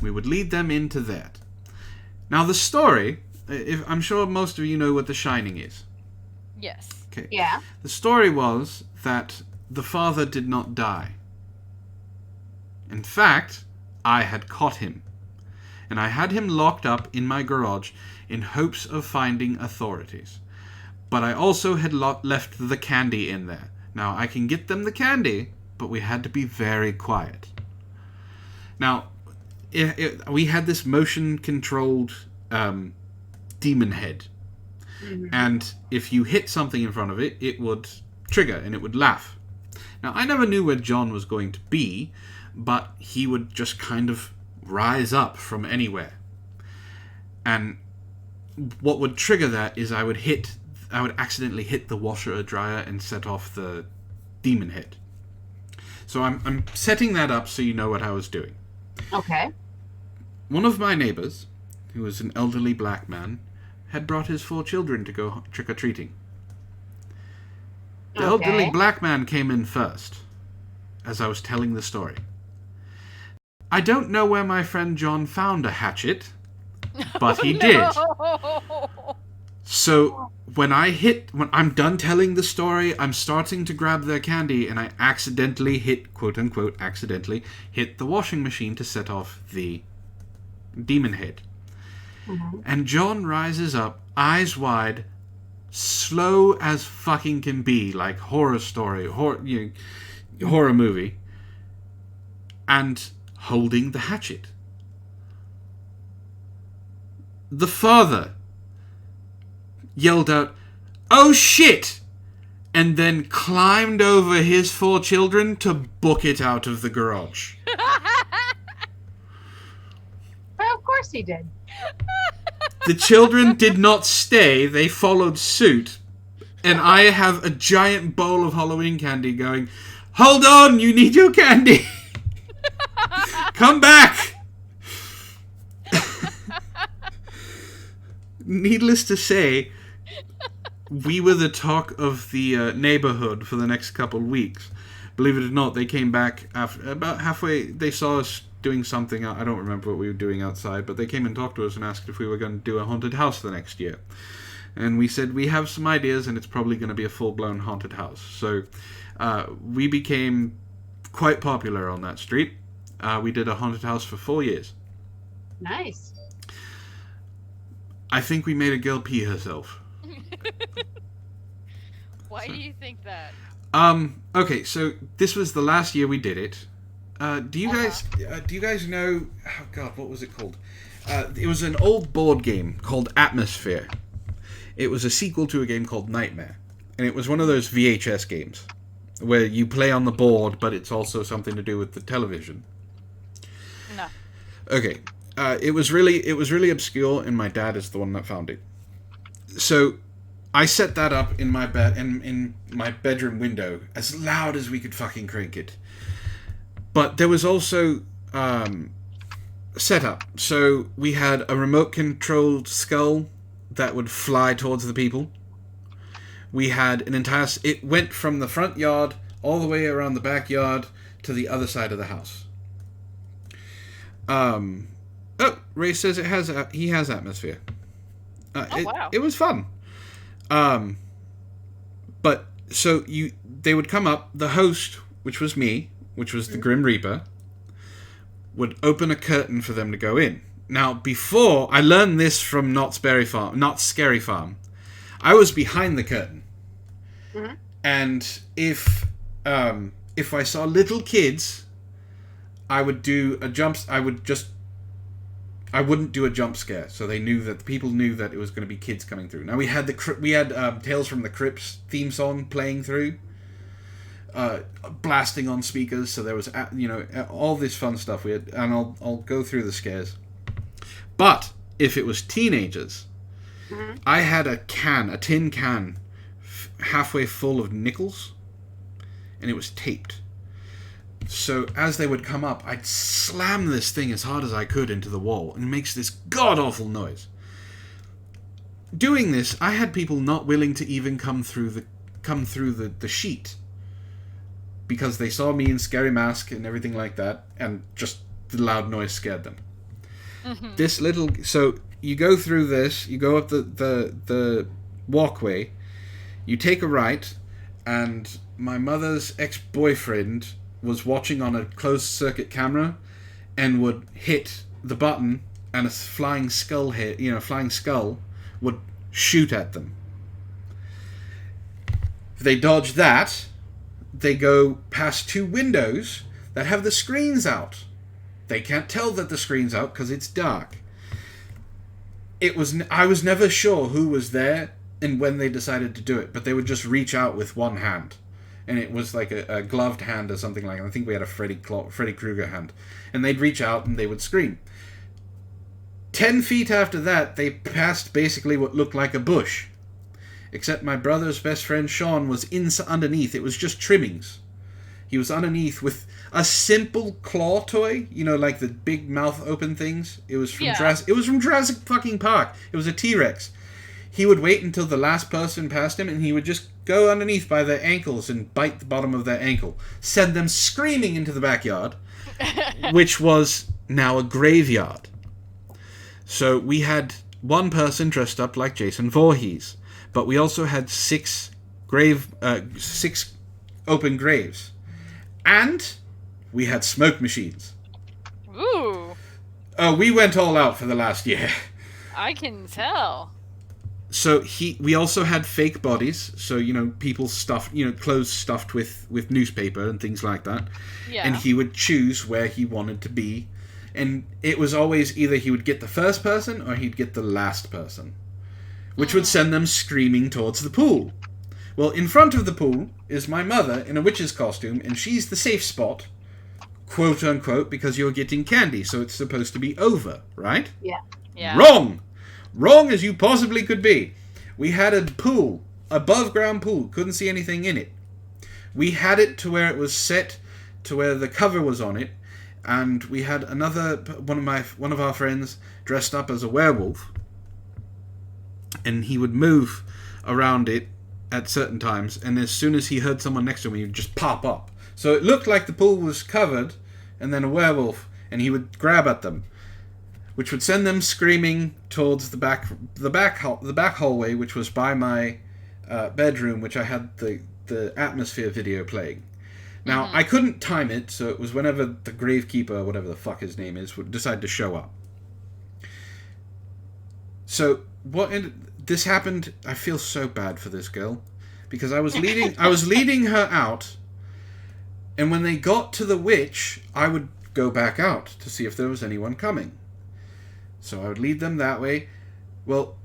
We would lead them into that. Now the story... I'm sure most of you know what The Shining is. Yes. Okay. Yeah. The story was that the father did not die. In fact, I had caught him. And I had him locked up in my garage in hopes of finding authorities. But I also had left the candy in there. Now, I can get them the candy, but we had to be very quiet. Now, we had this motion-controlled demon head. Mm-hmm. And if you hit something in front of it, it would trigger and it would laugh. Now, I never knew where John was going to be, but he would just kind of rise up from anywhere. And what would trigger that is I would accidentally hit the washer or dryer and set off the demon head. So I'm setting that up so you know what I was doing. Okay. One of my neighbors, who was an elderly black man, had brought his 4 children to go trick-or-treating. The elderly black man came in first, as I was telling the story. I don't know where my friend John found a hatchet, but he did. So when I'm done telling the story, I'm starting to grab their candy, and I accidentally hit, quote-unquote, accidentally, hit the washing machine to set off the demon head. Mm-hmm. And John rises up, eyes wide, slow as fucking can be, like horror movie, and holding the hatchet. The father yelled out, "Oh shit!" and then climbed over his 4 children to book it out of the garage. Well, of course he did. The children did not stay, they followed suit. And I have a giant bowl of Halloween candy going, "Hold on, you need your candy! Come back!" Needless to say, we were the talk of the neighborhood for the next couple weeks. Believe it or not, they came back after about halfway. They saw us doing something. I don't remember what we were doing outside, but they came and talked to us and asked if we were going to do a haunted house the next year. And we said, we have some ideas, and it's probably going to be a full-blown haunted house. So we became quite popular on that street. We did a haunted house for 4 years. Nice. I think we made a girl pee herself. Why do you think that? Okay, so this was the last year we did it. Do you guys know? Oh God, what was it called? It was an old board game called Atmosphere. It was a sequel to a game called Nightmare, and it was one of those VHS games where you play on the board, but it's also something to do with the television. No. Okay, it was really obscure, and my dad is the one that found it. So I set that up in my bed in my bedroom window as loud as we could fucking crank it. But there was also setup. So we had a remote-controlled skull that would fly towards the people. We had an entire... It went from the front yard all the way around the backyard to the other side of the house. Oh, Ray says he has Atmosphere. Wow. It was fun. But so they would come up. The host, which was me, which was the Grim Reaper, would open a curtain for them to go in. Now, before I learned this from Not Scary Farm, I was behind the curtain, and if I saw little kids, I would do a jump. I wouldn't do a jump scare, so they knew that the people knew that it was going to be kids coming through. Now we had Tales from the Crypts theme song playing through, blasting on speakers. So there was all this fun stuff we had, and I'll go through the scares. But if it was teenagers, I had a tin can, halfway full of nickels, and it was taped. So as they would come up, I'd slam this thing as hard as I could into the wall, and it makes this god-awful noise. Doing this, I had people not willing to even come through the sheet, because they saw me in scary mask and everything like that, and just the loud noise scared them. So you go through this, you go up the walkway, you take a right, and my mother's ex-boyfriend was watching on a closed circuit camera and would hit the button, and a flying skull would shoot at them. If they dodge that, they go past two windows that have the screens out. They can't tell that the screen's out because it's dark. I was never sure who was there and when they decided to do it, but they would just reach out with one hand. And it was like a gloved hand or something like that. I think we had a Freddy Krueger hand. And they'd reach out and they would scream. 10 feet after that, they passed basically what looked like a bush. Except my brother's best friend Sean was underneath. It was just trimmings. He was underneath with a simple claw toy. You know, like the big mouth open things. It was from Jurassic fucking Park. It was a T-Rex. He would wait until the last person passed him, and he would just go underneath by their ankles and bite the bottom of their ankle. Send them screaming into the backyard, which was now a graveyard. So we had one person dressed up like Jason Voorhees, but we also had six open graves. And we had smoke machines. Ooh. We went all out for the last year. I can tell. So we also had fake bodies, so people stuffed, clothes stuffed with newspaper and things like that. Yeah. And he would choose where he wanted to be, and it was always either he would get the first person or he'd get the last person, which would send them screaming towards the pool. Well, in front of the pool is my mother in a witch's costume, and she's the safe spot, quote unquote, because you're getting candy, so it's supposed to be over, right? Yeah. Wrong as you possibly could be. We had a pool, above ground pool, couldn't see anything in it. We had it to where it was set to where the cover was on it, and we had one of our friends dressed up as a werewolf, and he would move around it at certain times, and as soon as he heard someone next to him, he would just pop up. So it looked like the pool was covered, and then a werewolf and he would grab at them, which would send them screaming towards the back hallway, which was by my bedroom, which I had the atmosphere video playing. Now, I couldn't time it, so it was whenever the gravekeeper, whatever the fuck his name is, would decide to show up. So this happened. I feel so bad for this girl, because I was leading her out, and when they got to the witch, I would go back out to see if there was anyone coming. So I would lead them that way. Well,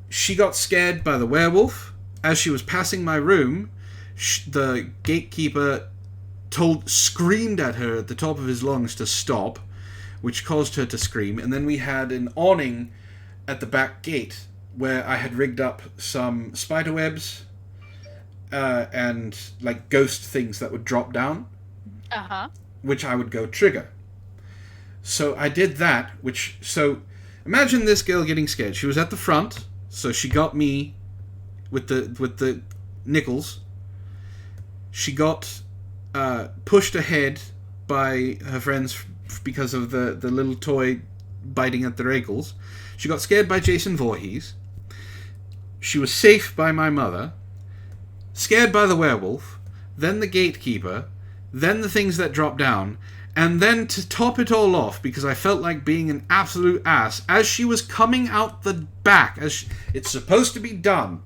she got scared by the werewolf. As she was passing my room, the gatekeeper screamed at her at the top of his lungs to stop, which caused her to scream. And then we had an awning at the back gate where I had rigged up some spider webs and like ghost things that would drop down, which I would go trigger. So I did that, so imagine this girl getting scared. She was at the front, so she got me with the nickels. She got pushed ahead by her friends because of the little toy biting at their ankles. She got scared by Jason Voorhees. She was safe by my mother. Scared by the werewolf. Then the gatekeeper. Then the things that drop down. And then to top it all off, because I felt like being an absolute ass, as she was coming out the back, it's supposed to be done,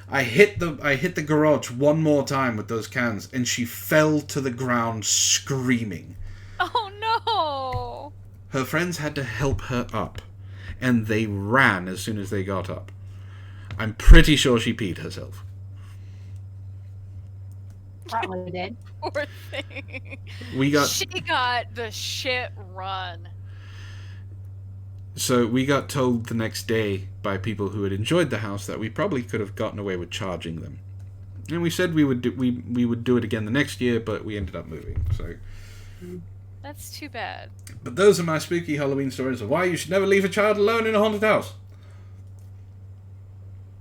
I hit the garage one more time with those cans, and she fell to the ground screaming. Oh no! Her friends had to help her up, and they ran as soon as they got up. I'm pretty sure she peed herself. Probably did. Poor thing. She got the shit run. So we got told the next day by people who had enjoyed the house that we probably could have gotten away with charging them. And we said we would do it again the next year, but we ended up moving. So that's too bad. But those are my spooky Halloween stories of why you should never leave a child alone in a haunted house.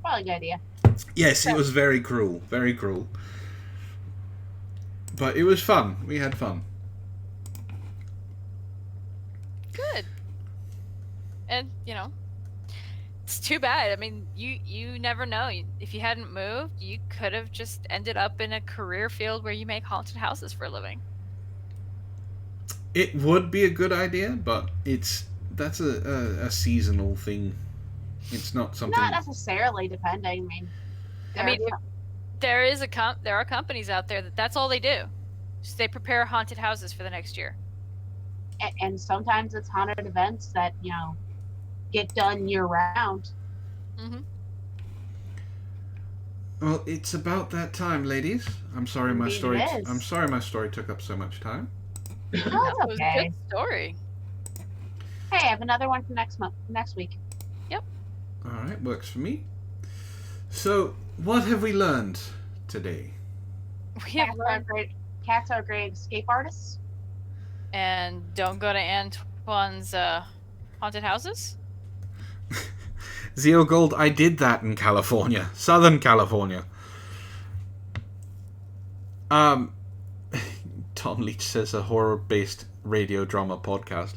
Probably a good idea. Yes, it was very cruel. Very cruel. But it was fun. We had fun. Good. And, it's too bad. I mean, you never know. If you hadn't moved, you could have just ended up in a career field where you make haunted houses for a living. It would be a good idea, but that's a seasonal thing. It's not something... Not necessarily, depending. There are companies out there that's all they do. So they prepare haunted houses for the next year. And sometimes it's haunted events that, get done year round. Mm-hmm. Well, it's about that time, ladies. I'm sorry my story took up so much time. Oh, That it's was okay. a good story. Hey, I have another one for next week. Yep. All right, works for me. So, what have we learned today? Cats are great escape artists. And don't go to Antoine's haunted houses? Zeo Gold, I did that in California. Southern California. Tom Leach says a horror-based radio drama podcast.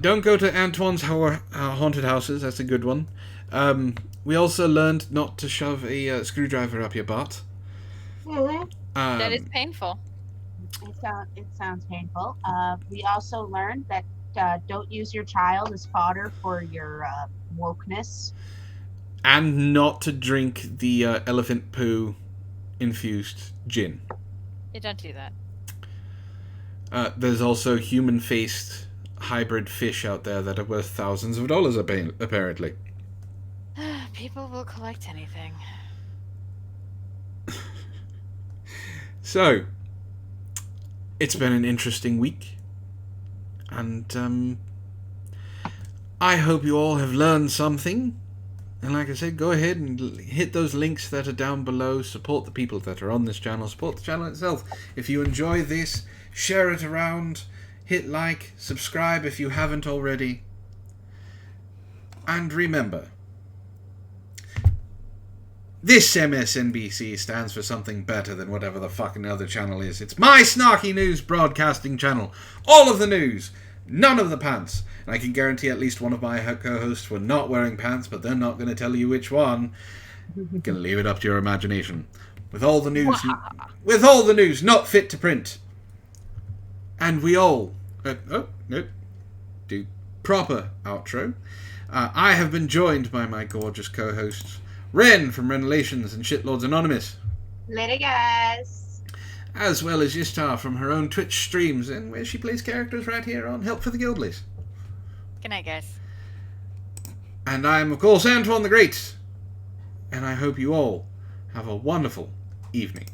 Don't go to Antoine's haunted houses. That's a good one. We also learned not to shove a screwdriver up your butt. Mm-hmm. That is painful. It sounds painful. We also learned that don't use your child as fodder for your wokeness. And not to drink the elephant poo infused gin. You don't do that. There's also human-faced hybrid fish out there that are worth thousands of dollars, apparently. People will collect anything. So, it's been an interesting week. And I hope you all have learned something. And like I said, go ahead and hit those links that are down below. Support the people that are on this channel. Support the channel itself. If you enjoy this, share it around. Hit like. Subscribe if you haven't already. And remember, This MSNBC stands for something better than whatever the fucking other channel is. It's my snarky news broadcasting channel. All of the news. None of the pants. And I can guarantee at least one of my co-hosts were not wearing pants, but they're not going to tell you which one. You can leave it up to your imagination. With all the news not fit to print. And we all... do proper outro. I have been joined by my gorgeous co-hosts, Wren from Wren Relations and Shitlords Anonymous. Later, guys. As well as Ishtar from her own Twitch streams, and where she plays characters right here on Help for the Guildlies. Good night, guys. And I'm, of course, Antoine the Great. And I hope you all have a wonderful evening.